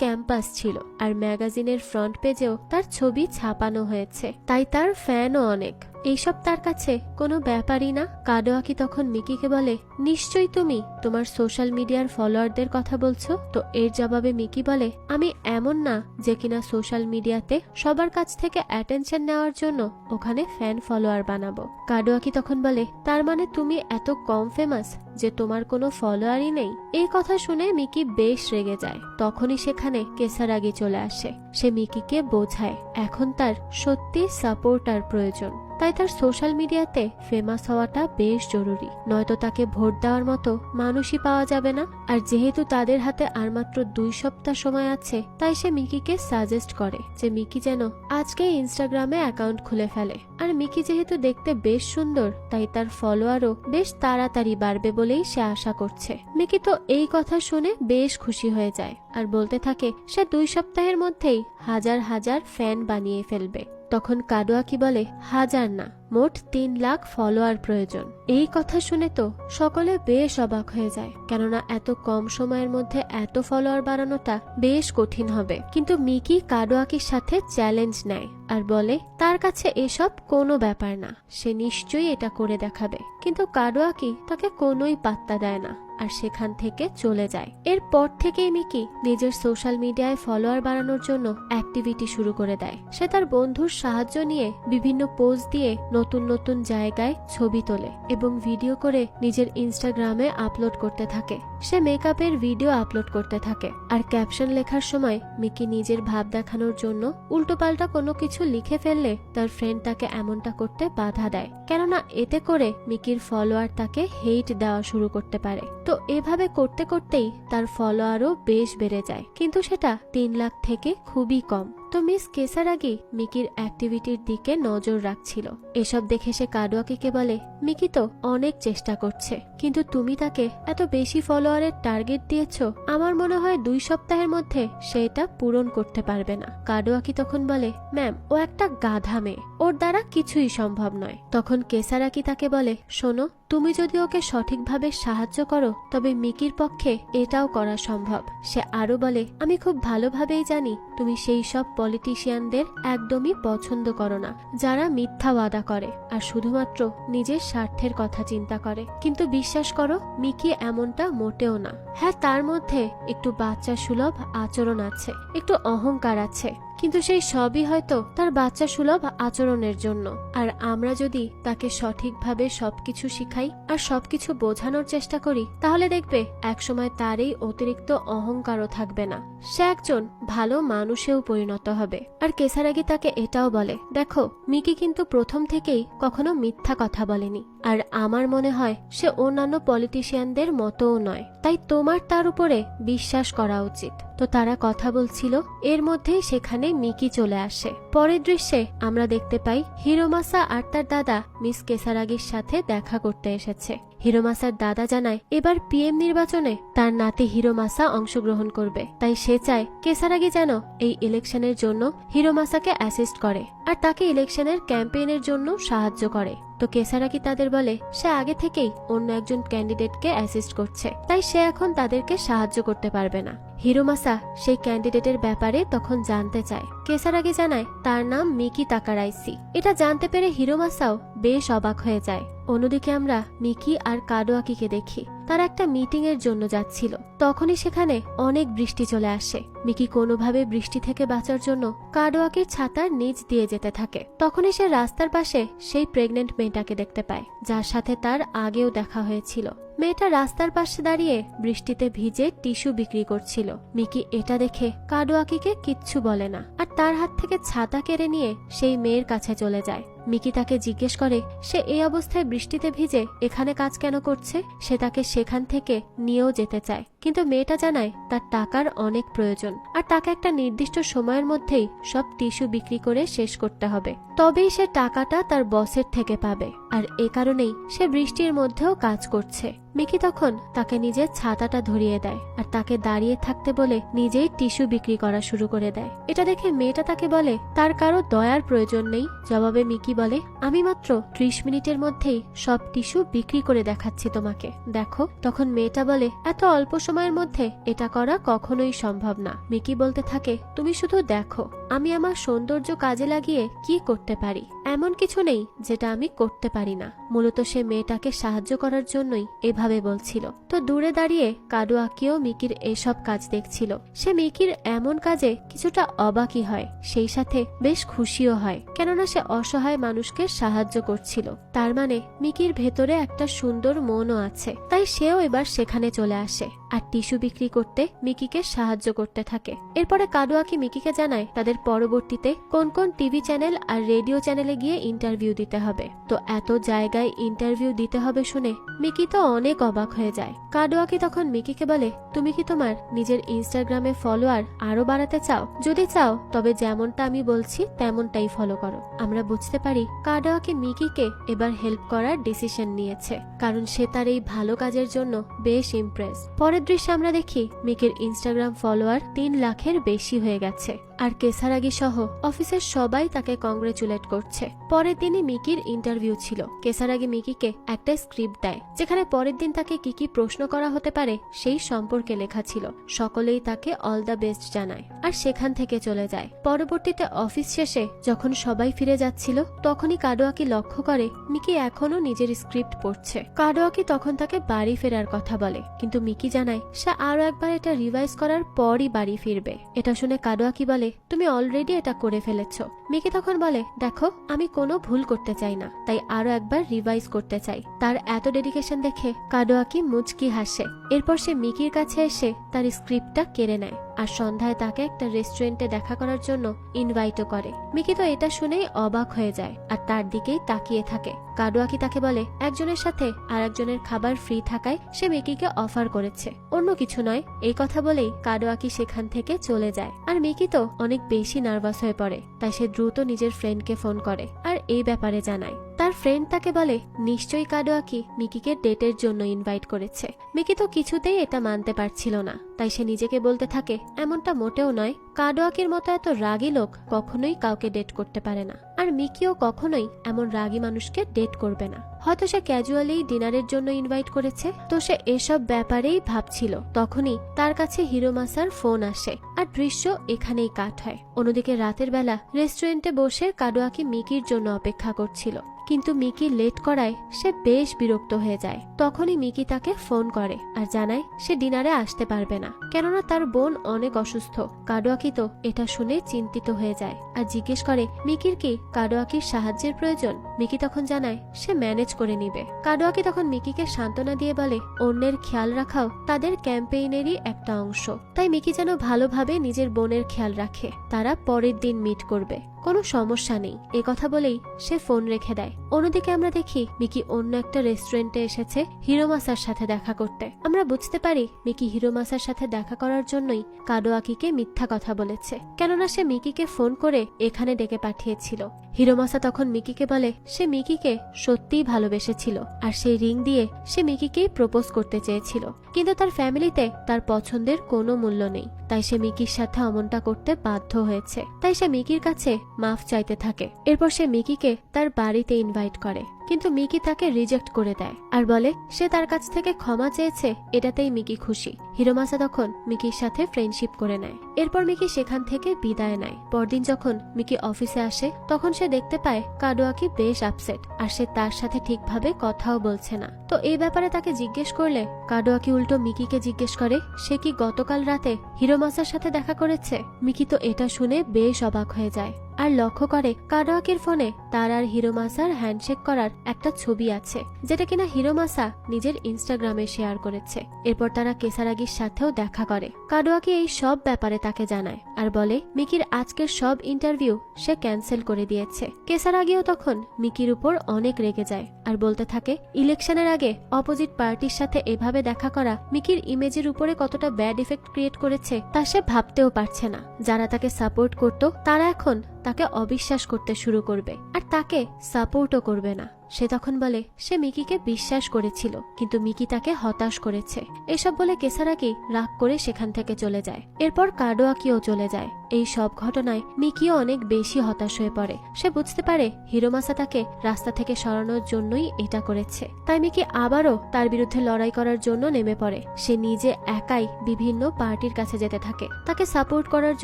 ক্যাম্পাস ছিল আর ম্যাগাজিনের ফ্রন্ট পেজেও তার ছবি ছাপানো হয়েছে, তাই তার ফ্যানও অনেক, এইসব তার কাছে কোনো ব্যাপারই না। কাডোয়াকি তখন মিকিকে বলে নিশ্চয়ই তুমি তোমার সোশ্যাল মিডিয়ার ফলোয়ারদের কথা বলছো। তো এর জবাবে মিকি বলে আমি এমন না যে কিনা সোশ্যাল মিডিয়াতে সবার কাছ থেকে অ্যাটেনশন নেওয়ার জন্য ওখানে ফ্যান ফলোয়ার বানাবো। কাডোয়াকি তখন বলে তার মানে তুমি এত কম ফেমাস যে তোমার কোনো ফলোয়ারই নেই। এই কথা শুনে মিকি বেশ রেগে যায়। তখনই সেখানে কেসারাগি চলে আসে। সে মিকিকে বোঝায় এখন তার সত্যি সাপোর্টার প্রয়োজন, তাই তার সোশ্যাল মিডিয়াতে ফেমাস হওয়াটা বেশ জরুরি, নয়তো তাকে ভোট দেওয়ার মতো মানুষই পাওয়া যাবে না। আর যেহেতু তাদের হাতে আর মাত্র 2 সপ্তাহ সময় আছে, তাই সে মিকিকে সাজেস্ট করে যে মিকি যেন আজকে ইনস্টাগ্রামে অ্যাকাউন্ট খুলে ফেলে। আর মিকি যেহেতু দেখতে বেশ সুন্দর, তাই তার ফলোয়ারও বেশ তাড়াতাড়ি বাড়বে বলেই সে আশা করছে। মিকি তো এই কথা শুনে বেশ খুশি হয়ে যায় আর বলতে থাকে সে 2 সপ্তাহের মধ্যেই হাজার হাজার ফ্যান বানিয়ে ফেলবে। তখন কাডোয়াকি বলে 1000 না, মোট 3 লাখ ফলোয়ার প্রয়োজন। এই কথা শুনে তো সকলে বেশ অবাক হয়ে যায়, কেননা এত কম সময়ের মধ্যে এত ফলোয়ার বাড়ানোটা বেশ কঠিন হবে। কিন্তু মিকি কাডোয়াকির সাথে চ্যালেঞ্জ নেয় আর বলে তার কাছে এসব কোনো ব্যাপার না, সে নিশ্চয়ই এটা করে দেখাবে। কিন্তু কাডোয়াকি তাকে কোনোই পাত্তা দেয় না আর সেখান থেকে চলে যায়। এরপর থেকেই মিকি নিজের সোশ্যাল মিডিয়ায় ফলোয়ার বাড়ানোর জন্য অ্যাক্টিভিটি শুরু করে দেয়। সে তার বন্ধুর সাহায্য নিয়ে বিভিন্ন পোজ দিয়ে নতুন নতুন জায়গায় ছবি তোলে এবং ভিডিও করে নিজের ইনস্টাগ্রামে আপলোড করতে থাকে। সে মেকআপের ভিডিও আপলোড করতে থাকে আর ক্যাপশন লেখার সময় মিকি নিজের ভাব দেখানোর জন্য উল্টোপাল্টা কোনো কিছু লিখে ফেললে তার ফ্রেন্ড তাকে এমনটা করতে বাধা দেয়, কেননা এতে করে মিকির ফলোয়ার তাকে হেইট দেওয়া শুরু করতে পারে। তো এভাবে করতে করতেই তার ফলোয়ারও বেশ বেড়ে যায়, কিন্তু সেটা 3 লাখ থেকে খুবই কম। তো মিস কেসারাগি মিকির অ্যাক্টিভিটির দিকে নজর রাখছিল। এসব দেখে সে কাডোয়াকিকে বলে মিকি তো অনেক চেষ্টা করছে, কিন্তু তুমি তাকে এত বেশি ফলোয়ারের টার্গেট দিয়েছো, আমার মনে হয় 2 সপ্তাহের মধ্যে সে এটা পূরণ করতে পারবে না। কাডোয়াকি তখন বলে ম্যাম, ও একটা গাধা মেয়ে, ওর দ্বারা কিছুই সম্ভব নয়। তখন কেসারাকি তাকে বলে শোনো, তুমি যদি ওকে সঠিকভাবে সাহায্য করো তবে মিকির পক্ষে এটাও করা সম্ভব। সে আরো বলে আমি খুব ভালোভাবেই জানি তুমি সেই সব পলিটিশিয়ানদের একদমই পছন্দ করো না, যারা মিথ্যা ওয়াদা করে আর শুধুমাত্র নিজের স্বার্থের কথা চিন্তা করে। কিন্তু বিশ্বাস করো, মিকি এমনটা মোটেও না। হ্যাঁ, তার মধ্যে একটু বাচ্চা সুলভ আচরণ আছে, একটু অহংকার আছে, কিন্তু সেই সবই হয়তো তার বাচ্চা সুলভ আচরণের জন্য। আর আমরা যদি তাকে সঠিকভাবে সবকিছু শিখাই আর সবকিছু বোঝানোর চেষ্টা করি, তাহলে দেখবে একসময় তার এই অতিরিক্ত অহংকারও থাকবে না, সে একজন ভালো মানুষেও পরিণত হবে। আর কেসারাগি তাকে এটাও বলে দেখো, মিকি কিন্তু প্রথম থেকেই কখনো মিথ্যা কথা বলেনি, আর আমার মনে হয় সে অন্যান্য পলিটিশিয়ানদের মতোও নয়, তাই তোমার তার উপরে বিশ্বাস করা উচিত। তো তারা কথা বলছিল, এর মধ্যেই সেখানে মিকি চলে আসে। পরের দৃশ্যে আমরা দেখতে পাই হিরোমাসা আর তার দাদা মিস কেসারাগির সাথে দেখা করতে এসেছে। হিরোমাসার দাদা জানায় এবার পিএম নির্বাচনে তার নাতি হিরোমাসা অংশগ্রহণ করবে, তাই সে চায় কেসারাগি যেন এই ইলেকশনের জন্য হিরোমাসাকে অ্যাসিস্ট করে আর তাকে ইলেকশনের ক্যাম্পেইনের জন্য সাহায্য করে। তো কেসারাকি তাদের বলে সে আগে থেকেই অন্য একজন ক্যান্ডিডেটকে অ্যাসিস্ট করছে, তাই সে এখন তাদেরকে সাহায্য করতে পারবে না। হিরোমাসা সেই ক্যান্ডিডেটের ব্যাপারে তখন জানতে চায়। কেসারাগি জানায় তার নাম মিকি তাকারাইসি। এটা জানতে পেরে হিরোমাসাও বেশ অবাক হয়ে যায়। অন্যদিকে আমরা মিকি আর কাডোয়াকিকে দেখি তারা একটা মিটিং এর জন্য যাচ্ছিল। তখনই সেখানে অনেক বৃষ্টি চলে আসে। মিকি কোনোভাবে বৃষ্টি থেকে বাঁচার জন্য কাডোয়াকির ছাতার নিচ দিয়ে যেতে থাকে। তখনই সে রাস্তার পাশে সেই প্রেগনেন্ট মেয়েটাকে দেখতে পায়, যার সাথে তার আগেও দেখা হয়েছিল। মেয়েটা রাস্তার পাশে দাঁড়িয়ে বৃষ্টিতে ভিজে টিস্যু বিক্রি করছিল। মিকি এটা দেখে কাডোয়াকিকে কিচ্ছু বলে না, আর তার হাত থেকে ছাতা কেড়ে নিয়ে সেই মেয়ের কাছে চলে যায়। মিকি তাকে জিজ্ঞেস করে সে এই অবস্থায় বৃষ্টিতে ভিজে এখানে কাজ কেন করছে। সে তাকে সেখান থেকে নিয়েও যেতে চায়, কিন্তু মেয়েটা জানায় তার টাকার অনেক প্রয়োজন, আর তাকে একটা নির্দিষ্ট সময়ের মধ্যেই সব টিস্যু বিক্রি করে শেষ করতে হবে, তবেই সে টাকাটা তার বসের থেকে পাবে। আর এ কারণেই সে বৃষ্টির মধ্যেও কাজ করছে। মিকি তখন তাকে নিজের ছাতাটা ধরিয়ে দেয় আর তাকে দাঁড়িয়ে থাকতে বলে নিজেই টিস্যু বিক্রি করা শুরু করে দেয়। এটা দেখে মেয়েটা তাকে বলে তার কারো দয়ার প্রয়োজন নেই। জবাবে মিকি বলে আমি মাত্র 30 মিনিটের মধ্যেই সব টিস্যু বিক্রি করে দেখাচ্ছি তোমাকে, দেখো। তখন মেয়েটা বলে এত অল্প সময়ের মধ্যে এটা করা কখনোই সম্ভব না। মিকি বলতে থাকে তুমি শুধু দেখো আমি আমার সৌন্দর্য কাজে লাগিয়ে কি করতে পারি। এমন কিছু নেই যেটা আমি করতে পারি না। মূলত সে মেয়েটাকে সাহায্য করার জন্যই এভাবে বলছিল। তো দূরে দাঁড়িয়ে কাডোয়াকিও মিকির এসব কাজ দেখছিল। সে মিকির এমন কাজে কিছুটা অবাকই হয়, সেই সাথে বেশ খুশিও হয়, কেননা সে অসহায় মানুষকে সাহায্য করছিল। তার মানে মিকির ভেতরে একটা সুন্দর মনও আছে, তাই সেও এবার সেখানে চলে আসে আর টিস্যু বিক্রি করতে মিকিকে সাহায্য করতে থাকে। এরপরে কাডোয়াকি মিকিকে জানায় তাদের পরবর্তীতে কোন কোন টিভি চ্যানেল আর রেডিও চ্যানেলে গিয়ে ইন্টারভিউ দিতে হবে। তো এত জায়গায় ইন্টারভিউ দিতে হবে শুনে মিকি তো অনেক অবাক হয়ে যায়। কাডোয়াকি তখন মিকিকে বলে তুমি কি তোমার নিজের ইনস্টাগ্রামে ফলোয়ার আরো বাড়াতে চাও? যদি চাও তবে যেমনটা আমি বলছি তেমনটাই ফলো করো। আমরা বুঝতে পারি কাডোয়াকি মিকিকে এবার হেল্প করার ডিসিশন নিয়েছে, কারণ সে তার এই ভালো কাজের জন্য বেশ ইমপ্রেস। পরের দৃশ্যে আমরা দেখি মিকির ইনস্টাগ্রাম ফলোয়ার 3 লাখের বেশি হয়ে গেছে, আর কেসারাগি সহ অফিসের সবাই তাকে কংগ্রেচুলেট করছে। পরের দিনই মিকির ইন্টারভিউ ছিল। কেসারাগি মিকিকে একটা স্ক্রিপ্ট দেয়, যেখানে পরের দিন তাকে কি কি প্রশ্ন করা হতে পারে সেই সম্পর্কে লেখা ছিল। সকলেই তাকে অল দ্য বেস্ট জানায় আর সেখান থেকে চলে যায়। পরবর্তীতে অফিস শেষে যখন সবাই ফিরে যাচ্ছিল, তখনই কাডোয়াকি লক্ষ্য করে মিকি এখনো নিজের স্ক্রিপ্ট পড়ছে। কাডোয়াকি তখন তাকে বাড়ি ফেরার কথা বলে, কিন্তু মিকি জানায় সে আরো একবার এটা রিভাইজ করার পরই বাড়ি ফিরবে। এটা শুনে কাডোয়াকি বলে তুমি অলরেডি এটা করে ফেলেছো। মিকি তখন বলে দেখো আমি কোনো ভুল করতে চাই না, তাই আরো একবার রিভাইজ করতে চাই। তার এত ডেডিকেশন দেখে কাডোয়াকি মুচকি হাসে। এরপর সে মিকির কাছে এসে তার স্ক্রিপ্টটা কেড়ে নেয় আর সন্ধ্যায় তাকে একটা রেস্টুরেন্টে দেখা করার জন্য ইনভাইটও করে। মিকি তো এটা শুনেই অবাক হয়ে যায় আর তার দিকেই তাকিয়ে থাকে। কাডোয়াকি তাকে বলে একজনের সাথে আর একজনের খাবার ফ্রি থাকায় সে মিকিকে অফার করেছে, অন্য কিছু নয়। এই কথা বলেই কাডোয়াকি সেখান থেকে চলে যায়। আর মিকি তো অনেক বেশি নার্ভাস হয়ে পড়ে, তাই সে দ্রুত নিজের ফ্রেন্ডকে ফোন করে আর এই ব্যাপারে জানায়। তার ফ্রেন্ড তাকে বলে নিশ্চয়ই কাডোয়াকি মিকিকে ডেটের জন্য ইনভাইট করেছে। মিকি তো কিছুতেই এটা মানতে পারছিল না, তাই সে নিজেকে বলতে থাকে এমনটা মোটেও নয়। কাডোয়াকির মতো এত রাগী লোক কখনোই কাউকে ডেট করতে পারে না, আর মিকিও কখনোই এমন রাগী মানুষকে ডেট করবে না। হয়তো সে ক্যাজুয়ালি ডিনারের জন্য ইনভাইট করেছে। তো সে এসব ব্যাপারেই ভাবছিল, তখনই তার কাছে হিরোমাসার ফোন আসে আর দৃশ্য এখানেই কাট হয়। অন্যদিকে রাতের বেলা রেস্টুরেন্টে বসে কাডোয়াকি মিকির জন্য অপেক্ষা করছিল, কিন্তু মিকি লেট করায় সে বেশ বিরক্ত হয়ে যায়। তখনই মিকি তাকে ফোন করে আর জানায় সে ডিনারে আসতে পারবে না, কেননা তার বোন অনেক অসুস্থ। কাডোয়াকি তো এটা শুনে চিন্তিত হয়ে যায় আর জিজ্ঞেস করে মিকির কি কাডোয়াকির সাহায্যের প্রয়োজন। মিকি তখন জানায় সে ম্যানেজ করে নিবে। কাডোয়াকি তখন মিকিকে সান্ত্বনা দিয়ে বলে অন্যের খেয়াল রাখাও তাদের ক্যাম্পেইনেরই একটা অংশ, তাই মিকি যেন ভালোভাবে নিজের বোনের খেয়াল রাখে। তারা পরের দিন মিট করবে, কোনো সমস্যা নেই। এ কথা বলেই সে ফোন রেখে দেয়। অন্যদিকে আমরা দেখি মিকি অন্য একটা রেস্টুরেন্টে এসেছে হিরোমাসার সাথে দেখা করতে। আমরা বুঝতে পারি মিকি হিরোমাসার সাথে দেখা করার জন্যই কাডোয়াকিকে মিথ্যা কথা বলেছে, কেননা সে মিকিকে ফোন করে এখানে ডেকে পাঠিয়েছিল। হিরোমাসা তখন মিকিকে বলে সে মিকিকে সত্যিই ভালোবেসেছিল আর সেই রিং দিয়ে সে মিকিকেই প্রপোজ করতে চেয়েছিল, কিন্তু তার ফ্যামিলিতে তার পছন্দের কোনো মূল্য নেই, তাই সে মিকির সাথে অমনটা করতে বাধ্য হয়েছে। তাই সে মিকির কাছে মাফ চাইতে থাকে। এরপর সে মিকিকে তার বাড়িতে ইনভাইট করে, কিন্তু মিকি তাকে রিজেক্ট করে দেয় আর বলে সে তার কাছ থেকে ক্ষমা চেয়েছে, এটাতেই মিকি খুশি। হিরোমাসা তখন মিকির সাথে ফ্রেন্ডশিপ করে নেয়। এরপর মিকি সেখান থেকে বিদায় নেয়। পরদিন যখন মিকি অফিসে আসে তখন সে দেখতে পায় কাডোয়াকি বেশ আপসেট, আর সে তার সাথে ঠিকভাবে কথাও বলছে না। তো এই ব্যাপারে তাকে জিজ্ঞেস করলে কাডোয়াকি উল্টো মিকিকে জিজ্ঞেস করে সে কি গতকাল রাতে হিরোমাসার সাথে দেখা করেছে। মিকি তো এটা শুনে বেশ অবাক হয়ে যায় আর লক্ষ্য করে কাডোয়াকির ফোনে তার আর হিরোমাসার হ্যান্ডশেক করার একটা ছবি আছে, যেটা কিনা হিরোমাসা নিজের ইনস্টাগ্রামে শেয়ার করেছে। এরপর তারা কেসারাগির সাথেও দেখা করে। কাডোয়াকি এই সব ব্যাপারে তাকে জানায় আর বলে মিকির আজকের সব ইন্টারভিউ সে ক্যান্সেল করে দিয়েছে। কেসারাগিও তখন মিকির উপর অনেক রেগে যায় আর বলতে থাকে ইলেকশনের আগে অপোজিট পার্টির সাথে এভাবে দেখা করা মিকির ইমেজের উপরে কতটা ব্যাড ইফেক্ট ক্রিয়েট করেছে তা সে ভাবতেও পারছে না। যারা তাকে সাপোর্ট করত তারা এখন তাকে অবিশ্বাস করতে শুরু করবে আর তাকে সাপোর্টও করবে না। সে তখন বলে সে মিকিকে বিশ্বাস করেছিল, কিন্তু মিকি তাকে হতাশ করেছে। এসব বলে কেসারাকি রাগ করে সেখান থেকে চলে যায়। এরপর কাডোয়াকিও চলে যায়। এই সব ঘটনায় মিকিও অনেক বেশি হতাশ হয়ে পড়ে। সে বুঝতে পারে হিরোমাসা তাকে রাস্তা থেকে সরানোর জন্যই এটা করেছে। তাই মিকি আবারও তার বিরুদ্ধে লড়াই করার জন্য নেমে পড়ে। সে নিজে একাই বিভিন্ন পার্টির কাছে যেতে থাকে তাকে সাপোর্ট করার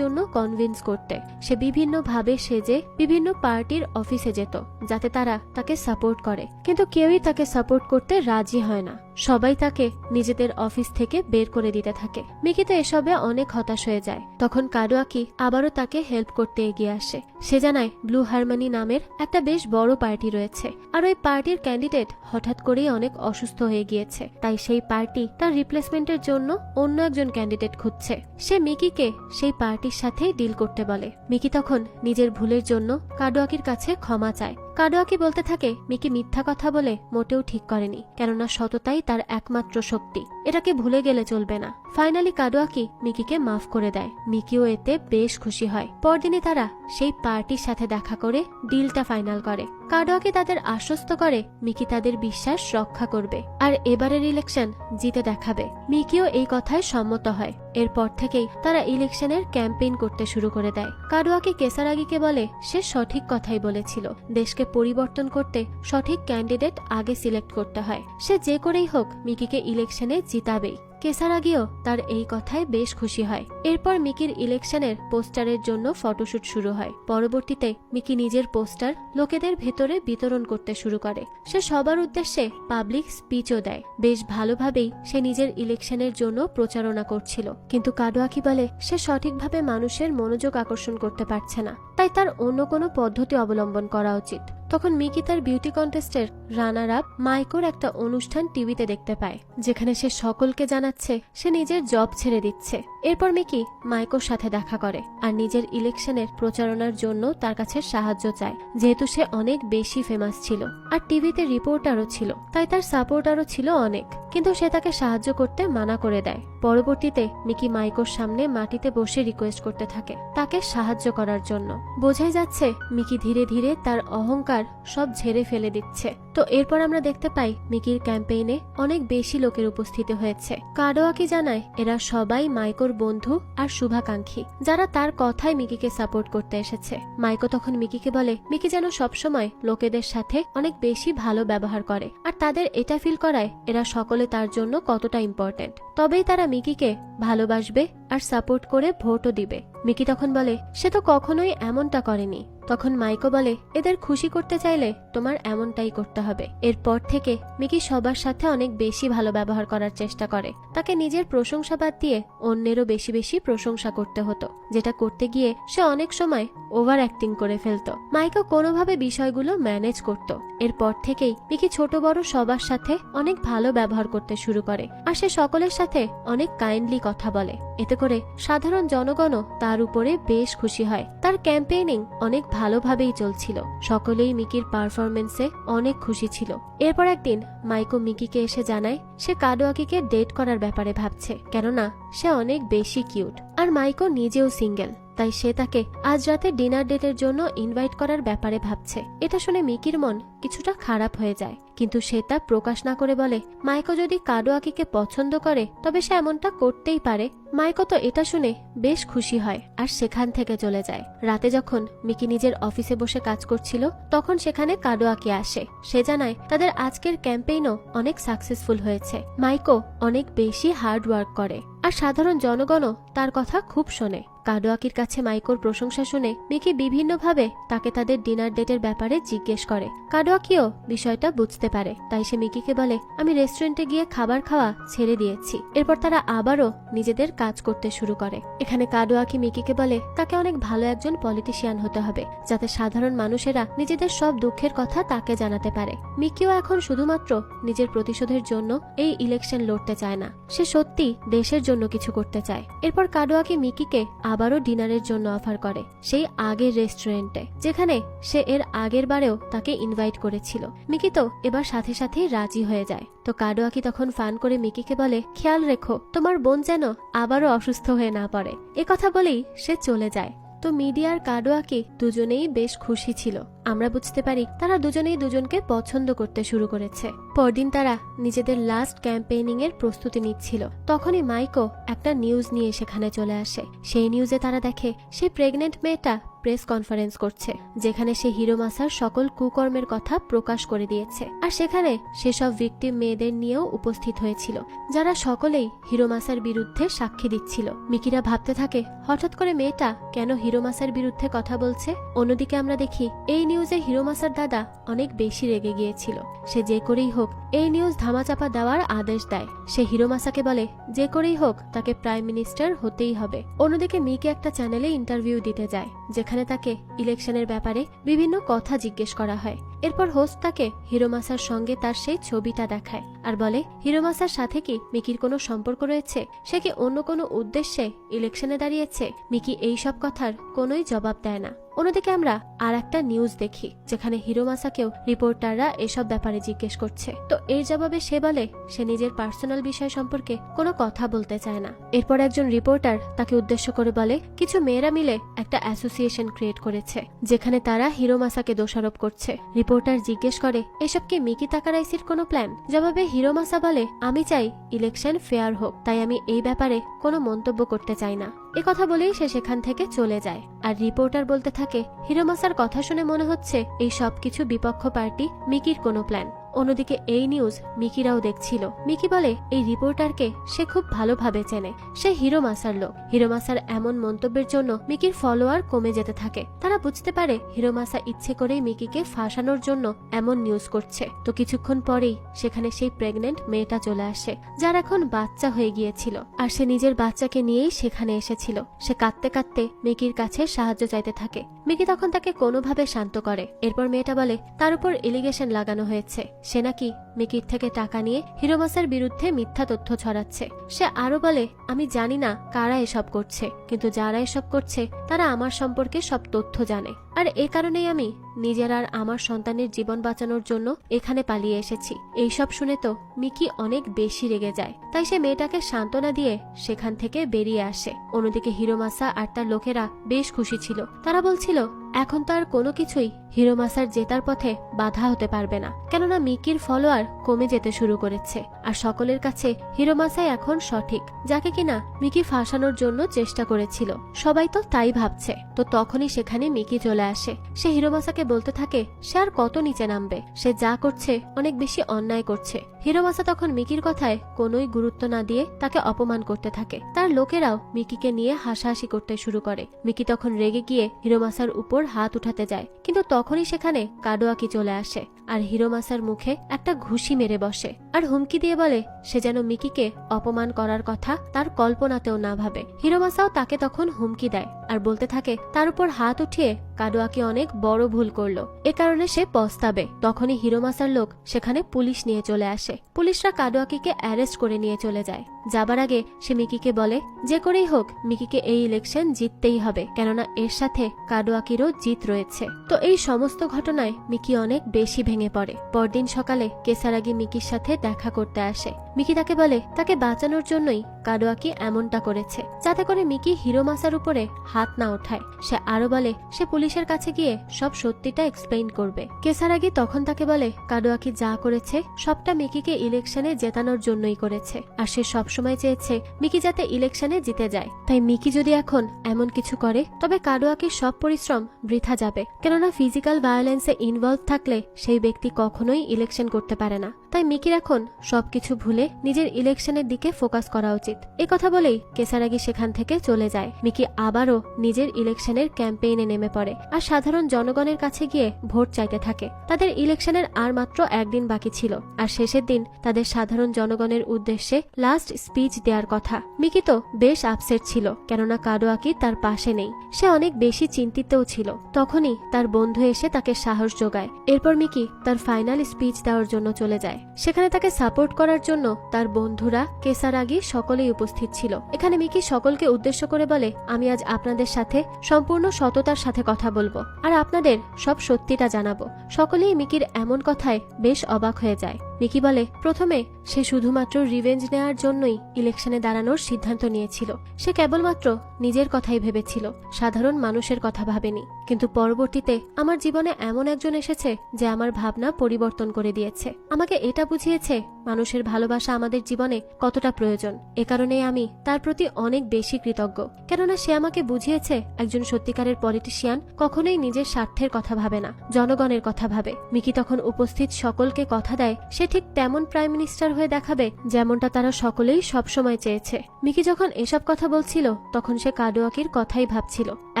জন্য কনভিন্স করতে। সে বিভিন্ন ভাবে সেজে বিভিন্ন পার্টির অফিসে যেত যাতে তারা তাকে সাপোর্ট করে, কিন্তু কেউই তাকে সাপোর্ট করতে রাজি হয় না। সবাই তাকে নিজেদের অফিস থেকে বের করে দিতে থাকে। মিকি তো এসবে অনেক হতাশ হয়ে যায়। তখন কাডোয়াকি আবারও তাকে হেল্প করতে এগিয়ে আসে। সে জানায় ব্লু হারমনি নামের একটা বেশ বড় পার্টি রয়েছে, আর ওই পার্টির ক্যান্ডিডেট হঠাৎ করেই অনেক অসুস্থ হয়ে গিয়েছে। তাই সেই পার্টি তার রিপ্লেসমেন্টের জন্য অন্য একজন ক্যান্ডিডেট খুঁজছে। সে মিকিকে সেই পার্টির সাথেই ডিল করতে বলে। মিকি তখন নিজের ভুলের জন্য কাডোয়াকির কাছে ক্ষমা চায়। কাডোয়াকি বলতে থাকে মিকি মিথ্যা কথা বলে মোটেও ঠিক করেনি, কেননা সততাই তার একমাত্র শক্তি, এটাকে ভুলে গেলে চলবে না। ফাইনালি কাডোয়াকি মিকিকে মাফ করে দেয়। মিকিও এতে বেশ খুশি হয়। পরদিনই তারা সেই পার্টির সাথে দেখা করে ডিলটা ফাইনাল করে। কাডোয়াকি তাদের আশ্বস্ত করে মিকি তাদের বিশ্বাস রক্ষা করবে আর এবারের ইলেকশন জিতে দেখাবে। মিকিও এই কথায় সম্মত হয়। এরপর থেকেই তারা ইলেকশনের ক্যাম্পেইন করতে শুরু করে দেয়। কাডোয়াকি কেসারাগিকে বলে সে সঠিক কথাই বলেছিল, দেশকে পরিবর্তন করতে সঠিক ক্যান্ডিডেট আগে সিলেক্ট করতে হয়। সে যে করেই হোক মিকিকে ইলেকশনে জিতাবেই। কেসারাগিও তার এই কথায় বেশ খুশি হয়। এরপর মিকির ইলেকশনের পোস্টারের জন্য ফটোশুট শুরু হয়। পরবর্তীতে মিকি নিজের পোস্টার লোকেদের ভেতরে বিতরণ করতে শুরু করে। সে সবার উদ্দেশ্যে পাবলিক স্পিচও দেয়। বেশ ভালোভাবেই সে নিজের ইলেকশনের জন্য প্রচারণা করছিল, কিন্তু কাডোয়াকি বলে সে সঠিকভাবে মানুষের মনোযোগ আকর্ষণ করতে পারছে না, তাই তার অন্য কোনো পদ্ধতি অবলম্বন করা উচিত। তখন মিকি তার বিউটি কন্টেস্টের রানার আপ মাইকোর একটা অনুষ্ঠান টিভিতে দেখতে পায়, যেখানে সে সকলকে জানাচ্ছে সে নিজের জব ছেড়ে দিচ্ছে। এরপর মিকি মাইকোর সাথে দেখা করে আর নিজের ইলেকশনের প্রচারণার জন্য তার কাছে সাহায্য চায়। যেহেতু সে অনেক বেশি ফেমাস ছিল আর টিভিতে রিপোর্টারও ছিল, তাই তার সাপোর্টারও ছিল অনেক, কিন্তু সে তাকে সাহায্য করতে মানা করে দেয়। পরবর্তীতে মিকি মাইকোর সামনে মাটিতে বসে রিকোয়েস্ট করতে থাকে তাকে সাহায্য করার জন্য। বোঝাই যাচ্ছে মিকি ধীরে ধীরে তার অহংকার সব ঝেড়ে ফেলে দিচ্ছে। তো এরপর আমরা দেখতে পাই মিকির ক্যাম্পেইনে অনেক বেশি লোকের উপস্থিতি হয়েছে। কাডোয়াকি জানায় এরা সবাই মাইকোর বন্ধু আর শুভাকাঙ্ক্ষী, যারা তার কথায় মিকিকে সাপোর্ট করতে এসেছে। মাইকো তখন মিকিকে বলে মিকি যেন সবসময় লোকেদের সাথে অনেক বেশি ভালো ব্যবহার করে আর তাদের এটা ফিল করায় এরা সকলে তার জন্য কতটা ইম্পর্টেন্ট, তবেই তারা মিকিকে ভালোবাসবে আর সাপোর্ট করে ভোটও দিবে। মিকি তখন বলে সে তো কখনোই এমনটা করেনি। তখন মাইকো বলে এদের খুশি করতে চাইলে তোমার এমনটাই করতে হবে। এরপর থেকে মিকি সবার সাথে অনেক বেশি ভালো ব্যবহার করার চেষ্টা করে। তাকে নিজের প্রশংসা বাদ দিয়ে অন্যেরও বেশি বেশি প্রশংসা করতে হতো, যেটা করতে গিয়ে সে অনেক সময় ওভার অ্যাক্টিং করে ফেলতো। মাইকো কোনোভাবে বিষয়গুলো ম্যানেজ করত। এরপর থেকেই মিকি ছোট বড় সবার সাথে অনেক ভালো ব্যবহার করতে শুরু করে আর সে সকলের সাথে অনেক কাইন্ডলি কথা বলে। এতে করে সাধারণ জনগণও তার উপরে বেশ খুশি হয়। তার ক্যাম্পেইনিং অনেক ভালোভাবেই চলছিল। সকলেই মিকির পারফরমেন্সে অনেক খুশি ছিল। এরপর একদিন মাইকো মিকিকে এসে জানায় সে কাডোয়াকিকে ডেট করার ব্যাপারে ভাবছে, কেননা সে অনেক বেশি কিউট আর মাইকো নিজেও সিঙ্গেল, তাই সে তাকে আজ রাতে ডিনার ডেটের জন্য ইনভাইট করার ব্যাপারে ভাবছে। এটা শুনে মিকির মন কিছুটা খারাপ হয়ে যায়, কিন্তু সে তা প্রকাশ না করে বলে মাইকো যদি কাডোয়াকিকে পছন্দ করে তবে সে এমনটা করতেই পারে। মাইকো তো এটা শুনে বেশ খুশি হয় আর সেখান থেকে চলে যায়। রাতে যখন মিকি নিজের অফিসে বসে কাজ করছিল তখন সেখানে কাডোয়াকি আসে। সে জানায় তাদের আজকের ক্যাম্পেইনও অনেক সাকসেসফুল হয়েছে। মাইকো অনেক বেশি হার্ড ওয়ার্ক করে আর সাধারণ জনগণও তার কথা খুব শোনে। কাডোয়াকির কাছে মাইকোর প্রশংসা শুনে মিকি বিভিন্নভাবে তাকে তাদের ডিনার ডেটের ব্যাপারে জিজ্ঞেস করে। কাডোয়াকিও বিষয়টা বুঝতে পারে, তাই সে মিকিকে বলে আমি রেস্টুরেন্টে গিয়ে খাবার খাওয়া ছেড়ে দিয়েছি। এরপর তারা আবারও নিজেদের কাজ করতে শুরু করে। এখানে কাডোয়াকি মিকিকে বলে তাকে অনেক ভালো একজন পলিটিশিয়ান হতে হবে, যাতে সাধারণ মানুষেরা নিজেদের সব দুঃখের কথা তাকে জানাতে পারে। মিকিও এখন শুধুমাত্র নিজের প্রতিশোধের জন্য এই ইলেকশন লড়তে চায় না, সে সত্যি দেশের জন্য কিছু করতে চায়। এরপর কাডোয়াকি মিকিকে আবারও ডিনারের জন্য অফার করে, সেই আগের রেস্টুরেন্টে যেখানে সে এর আগের বারেও তাকে ইনভাইট করেছিল। মিকি তো এবার সাথে সাথেই রাজি হয়ে যায়। তো কাডোয়াকি তখন ফান করে মিকিকে বলে খেয়াল রেখো তোমার বোন যেন আবারও অসুস্থ হয়ে না পড়ে। এ কথা বলেই সে চলে যায়। তো মিডিয়ার কাডোয়াকি দুজনেই বেশ খুশি ছিল। আমরা বুঝতে পারি তারা দুজনেই দুজনকে পছন্দ করতে শুরু করেছে। পরদিন তারা নিজেদের লাস্ট ক্যাম্পেইনিং এর প্রস্তুতি নিচ্ছিল। তখনই মাইকো একটা নিউজ নিয়ে সেখানে চলে আসে। সেই নিউজে তারা দেখে সেই প্রেগনেন্ট মেয়েটা প্রেস কনফারেন্স করছে, যেখানে সে হিরোমাসার সকল কুকর্মের কথা প্রকাশ করে দিয়েছে। আর সেখানে সেসব ভিকটিম মেয়েদের নিয়েও উপস্থিত হয়েছিল, যারা সকলেই হিরোমাসার বিরুদ্ধে সাক্ষী দিচ্ছিল। মিকিরা ভাবতে থাকে হঠাৎ করে মেয়েটা কেন হিরোমাসার বিরুদ্ধে কথা বলছে। অন্যদিকে আমরা দেখি এই নিউজে হিরোমাসার দাদা অনেক বেশি রেগে গিয়েছিল। সে যে করেই হোক এই নিউজ ধামাচাপা দেওয়ার আদেশ দেয়। সে হিরোমাসাকে বলে যে করেই হোক তাকে প্রাইম মিনিস্টার হতেই হবে। অন্যদিকে মিকি একটা চ্যানেলে ইন্টারভিউ দিতে যায়, যেখানে তাকে ইলেকশনের ব্যাপারে বিভিন্ন কথা জিজ্ঞেস করা হয়। এরপর হোস্ট তাকে হিরোমাসার সঙ্গে তার সেই ছবিটা দেখায় আর বলে হিরোমাসার সাথে কি মিকির কোনো সম্পর্ক রয়েছে, সে কি অন্য কোনো উদ্দেশ্যে ইলেকশনে দাঁড়িয়েছে। মিকি এই সব কথার কোনোই জবাব দেয় না। অন্যদিকে আমরা আর একটা নিউজ দেখি, যেখানে হিরোমাসাকেও রিপোর্টাররা এসব ব্যাপারে জিজ্ঞেস করছে। তো এর জবাবে সে বলে সে নিজের পার্সোনাল বিষয় সম্পর্কে কোনো কথা বলতে চায় না। এরপর একজন রিপোর্টার তাকে উদ্দেশ্য করে বলে কিছু মেয়েরা মিলে একটা অ্যাসোসিয়েশন ক্রিয়েট করেছে, যেখানে তারা হিরোমাসাকে দোষারোপ করছে। রিপোর্টার জিজ্ঞেস করে এসব কি মিকি তাকারাইসির কোনো প্ল্যান। জবাবে হিরোমাসা বলে আমি চাই ইলেকশন ফেয়ার হোক, তাই আমি এই ব্যাপারে কোনো মন্তব্য করতে চাই না। এ কথা বলেই সে সেখান থেকে চলে যায়। আর রিপোর্টার বলতে থাকে হিরোমাসার কথা শুনে মনে হচ্ছে এই সবকিছু বিপক্ষ পার্টি মিকির কোনো প্ল্যান। অন্যদিকে এই নিউজ মিকিরাও দেখছিল। মিকি বলে এই রিপোর্টারকে সে খুব ভালোভাবে চেনে, সে হিরোমাসার লোক। হিরোমাসার এমন মন্তব্যের জন্য মিকির ফলোয়ার কমে যেতে থাকে। তারা বুঝতে পারে হিরোমাসা ইচ্ছে করেই মিকিকে ফাঁসানোর জন্য এমন নিউজ করছে। তো কিছুক্ষণ পরেই সেখানে সেই প্রেগনেন্ট মেয়েটা চলে আসে, যার এখন বাচ্চা হয়ে গিয়েছিল। আর সে নিজের বাচ্চাকে নিয়েই সেখানে এসেছিল। সে কাঁদতে কাঁদতে মিকির কাছে সাহায্য চাইতে থাকে। মিকি তখন তাকে কোনোভাবে শান্ত করে। এরপর মেয়েটা বলে তার উপর এলিগেশন লাগানো হয়েছে, সে নাকি মিকির থেকে টাকা নিয়ে হিরোমাসার বিরুদ্ধে মিথ্যা তথ্য ছড়াচ্ছে। সে আরো বলে আমি জানি না কারা এসব করছে, কিন্তু যারা এসব করছে তারা আমার সম্পর্কে সব তথ্য জানে। আর এ কারণেই আমি নিজের আর আমার সন্তানের জীবন বাঁচানোর জন্য এখানে পালিয়ে এসেছি। এইসব শুনে তো মিকি অনেক বেশি রেগে যায়, তাই সে মেয়েটাকে সান্ত্বনা দিয়ে সেখান থেকে বেরিয়ে আসে। অন্যদিকে হিরোমাসা আর তার লোকেরা বেশ খুশি ছিল। তারা বলছিল এখন তো আর কোনো কিছুই হিরোমাসার জেতার পথে বাধা হতে পারবে না, কেননা মিকির ফলোয়ার কমে যেতে শুরু করেছে। আর সকলের কাছে হিরোমাসাই এখন সঠিক, যাকে কিনা মিকি ফাঁসানোর জন্য চেষ্টা করেছিল। সবাই তো তাই ভাবছে। তো তখনই সেখানে মিকি চলে আসে। সে হিরোমাসাকে বলতে থাকে সে আর কত নিচে নামবে, সে যা করছে অনেক বেশি অন্যায় করছে। হিরোমাসা তখন মিকির কথায় কোনোই গুরুত্ব না দিয়ে তাকে অপমান করতে থাকে। তার লোকেরাও মিকিকে নিয়ে হাসাহাসি করতে শুরু করে। মিকি তখন রেগে গিয়ে হিরোমাসার উপর হাত উঠাতে যায়, কিন্তু তখনই সেখানে কাডোয়াকি চলে আসে আর হিরোমাসার মুখে একটা ঘুষি মেরে বসে আর হুমকি দিয়ে বলে সে যেন মিকিকে অপমান করার কথা তার কল্পনাতেও না ভাবে। হিরোমাসাও তাকে তখন হুমকি দেয় আর বলতে থাকে তার উপর হাত উঠিয়ে কাডোয়াকি অনেক বড় ভুল করলো, এ কারণে সে পস্তাবে। তখনই হিরোমাসার লোক সেখানে পুলিশ নিয়ে চলে আসে। পুলিশরা কাডোয়াকিকে অ্যারেস্ট করে নিয়ে চলে যায়। যাবার আগে সে মিকিকে বলে যে করেই হোক মিকিকে এই ইলেকশন জিততেই হবে, কেননা এর সাথে কাডোয়াকিরও জিত রয়েছে। তো এই সমস্ত ঘটনায় মিকি অনেক বেশি ভেঙে পড়ে। পরদিন সকালে কেসারাগি মিকির সাথে দেখা করতে আসে। মিকি তাকে বলে তাকে বাঁচানোর জন্যই কাডোয়াকি এমনটা করেছে, যাতে করে মিকি হিরোমাসার উপরে হাত না ওঠায়। সে আরো বলে সে পুলিশের কাছে গিয়ে সব সত্যিটা এক্সপ্লেইন করবে। কেসারাগি তখন তাকে বলে কাডোয়াকি যা করেছে সবটা মিকিকে ইলেকশনে জেতানোর জন্যই করেছে, আর সে সবসময় চেয়েছে মিকি যাতে ইলেকশনে জিতে যায়। তাই মিকি যদি এখন এমন কিছু করে তবে কাডোয়াকির সব পরিশ্রম বৃথা যাবে, কেননা ফিজিক্যাল ভায়োলেন্সে ইনভলভ থাকলে সেই ব্যক্তি কখনোই ইলেকশন করতে পারে না। তাই মিকির এখন সবকিছু ভুলে নিজের ইলেকশনের দিকে ফোকাস করা উচিত। এই কথা বলেই কেসারাগি সেখান থেকে চলে যায়। মিকি আবারও নিজের ইলেকশনের ক্যাম্পেইনে নেমে পড়ে আর সাধারণ জনগণের কাছে গিয়ে ভোট চাইতে থাকে। তাদের ইলেকশনের আর মাত্র একদিন বাকি ছিল, আর শেষের দিন তাদের সাধারণ জনগণের উদ্দেশ্যে লাস্ট স্পিচ দেওয়ার কথা। মিকি তো বেশ আপসেট ছিল, কেননা কাডোয়াকি তার পাশে নেই। সে অনেক বেশি চিন্তিতও ছিল। তখনই তার বন্ধু এসে তাকে সাহস যোগায়। এরপর মিকি তার ফাইনাল স্পিচ দেওয়ার জন্য চলে যায়। সেখানে তাকে সাপোর্ট করার জন্য তার বন্ধুরা, কেসারাগি সকলেই উপস্থিত ছিল। এখানে মিকি সকলকে উদ্দেশ্য করে বলে আমি আজ আপনাদের সাথে সম্পূর্ণ সততার সাথে কথা বলবো আর আপনাদের সব সত্যিটা জানাবো। সকলেই মিকির এমন কথায় বেশ অবাক হয়ে যায়। মিকি বলে প্রথমে সে শুধুমাত্র রিভেঞ্জ নেওয়ার জন্যই ইলেকশনে দাঁড়ানোর সিদ্ধান্ত নিয়েছিল। সে কেবলমাত্র নিজের কথাই ভেবেছিল, সাধারণ মানুষের কথা ভাবেনি। কিন্তু পরবর্তীতে আমার জীবনে এমন একজন এসেছে যে আমার ভাবনা পরিবর্তন করে দিয়েছে, আমাকে এটা বুঝিয়েছে মানুষের ভালোবাসা আমাদের জীবনে কতটা প্রয়োজন। এ কারণে আমি তার প্রতি অনেক বেশি কৃতজ্ঞ, কেননা সে আমাকে বুঝিয়েছে একজন সত্যিকারের পলিটিশিয়ান কখনোই নিজের স্বার্থের কথা ভাবে না, জনগণের কথা ভাবে। মিকি তখন উপস্থিত সকলকে কথা দেয় সে ঠিক তেমন প্রাইম মিনিস্টার হয়ে দেখাবে যেমনটা তারা সকলেই সবসময় চেয়েছে। মিকি যখন এসব কথা বলছিল তখন সে কাডোয়াকির কথাই ভাবছিল।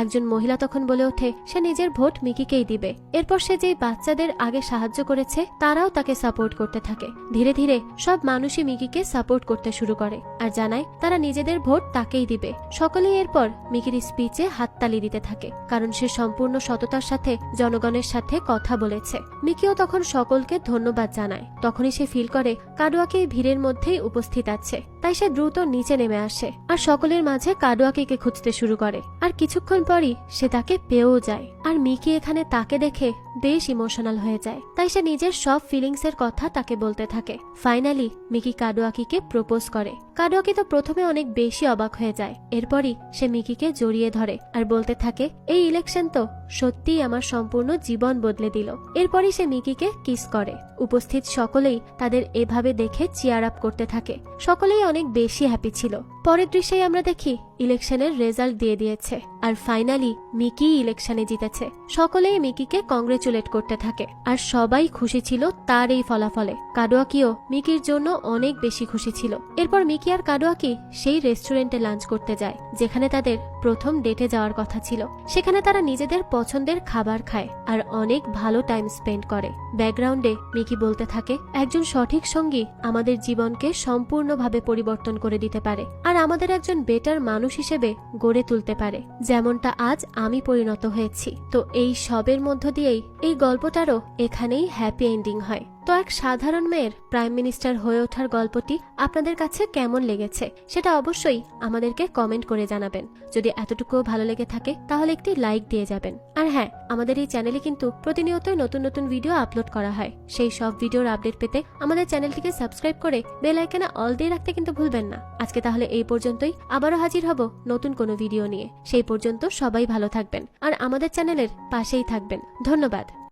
একজন মহিলা তখন বলে ওঠে সে নিজের ভোট মিকিকেই দিবে। এরপর সে যেই বাচ্চাদের আগে সাহায্য করেছে তারাও তাকে সাপোর্ট করতে থাকে। ধীরে ধীরে সব মানুষই মিকিকে সাপোর্ট করতে শুরু করে আর জানায় তারা নিজেদের ভোট তাকেই দিবে। সকলেই এরপর মিকির স্পিচে হাততালি দিতে থাকে, কারণ সে সম্পূর্ণ সততার সাথে জনগণের সাথে কথা বলেছে। মিকিও তখন সকলকে ধন্যবাদ জানায়। তখনই সে ফিল করে কাডোয়াকি ভিড়ের মধ্যেই উপস্থিত আছে, তাই সে দ্রুত নিচে নেমে আসে আর সকলের মাঝে কাডোয়াকিকে খুঁজতে শুরু করে। আর কিছুক্ষণ পরই সে তাকে পেয়েও যায়। আর মিকি এখানে তাকে দেখে বেশ ইমোশনাল হয়ে যায়, তাই সে নিজের সব ফিলিংস এর কথা তাকে বলতে থাকে। ফাইনালি মিকি কাডোয়াকিকে প্রপোজ করে। কাডোয়াকি তো প্রথমে অনেক বেশি অবাক হয়ে যায়। এরপরই সে মিকিকে জড়িয়ে ধরে আর বলতে থাকে এই ইলেকশন তো সত্যিই আমার সম্পূর্ণ জীবন বদলে দিল। এরপরই সে মিকিকে কিস করে। উপস্থিত সকলেই তাদের এভাবে দেখে চিয়ার আপ করতে থাকে। সকলেই অনেক বেশি হ্যাপি ছিল। পরের দৃশ্যেই আমরা দেখি ইলেকশনের রেজাল্ট দিয়ে দিয়েছে আর ফাইনালি মিকি ইলেকশনে জিতেছে। সকলেই মিকিকে কংগ্রেচুলেট করতে থাকে আর সবাই খুশি ছিল তার এই ফলাফলে। কাডোয়াকিও মিকির জন্য অনেক বেশি খুশি ছিল। এরপর মিকি আর কাডোয়াকি সেই রেস্টুরেন্টে লাঞ্চ করতে যায় যেখানে তাদের প্রথম ডেটে যাওয়ার কথা ছিল। সেখানে তারা নিজেদের পছন্দের খাবার খায় আর অনেক ভালো টাইম স্পেন্ড করে। ব্যাকগ্রাউন্ডে মিকি বলতে থাকে একজন সঠিক সঙ্গী আমাদের জীবনকে সম্পূর্ণভাবে পরিবর্তন করে দিতে পারে আর আমাদের একজন বেটার মানুষ হিসেবে গড়ে তুলতে পারে, যেমনটা আজ আমি পরিণত হয়েছি। তো এই সবের মধ্য দিয়েই এই গল্পটারও এখানেই হ্যাপি এন্ডিং হয়। তো এক সাধারণ মেয়ের প্রাইম মিনিস্টার হয়ে ওঠার গল্পটি আপনাদের কাছে কেমন লেগেছে সেটা অবশ্যই আমাদেরকে কমেন্ট করে জানাবেন। যদি এতটুকুও ভালো লেগে থাকে তাহলে একটি লাইক দিয়ে যাবেন। আর হ্যাঁ, আমাদের এই চ্যানেলে কিন্তু প্রতিনিয়তই নতুন নতুন ভিডিও আপলোড করা হয়। সেই সব ভিডিওর আপডেট পেতে আমাদের চ্যানেলটিকে সাবস্ক্রাইব করে বেল আইকনে অল দিয়ে রাখতে কিন্তু ভুলবেন না। আজকে তাহলে এই পর্যন্তই, আবারও হাজির হব নতুন কোনো ভিডিও নিয়ে। সেই পর্যন্ত সবাই ভালো থাকবেন আর আমাদের চ্যানেলের পাশেই থাকবেন। ধন্যবাদ।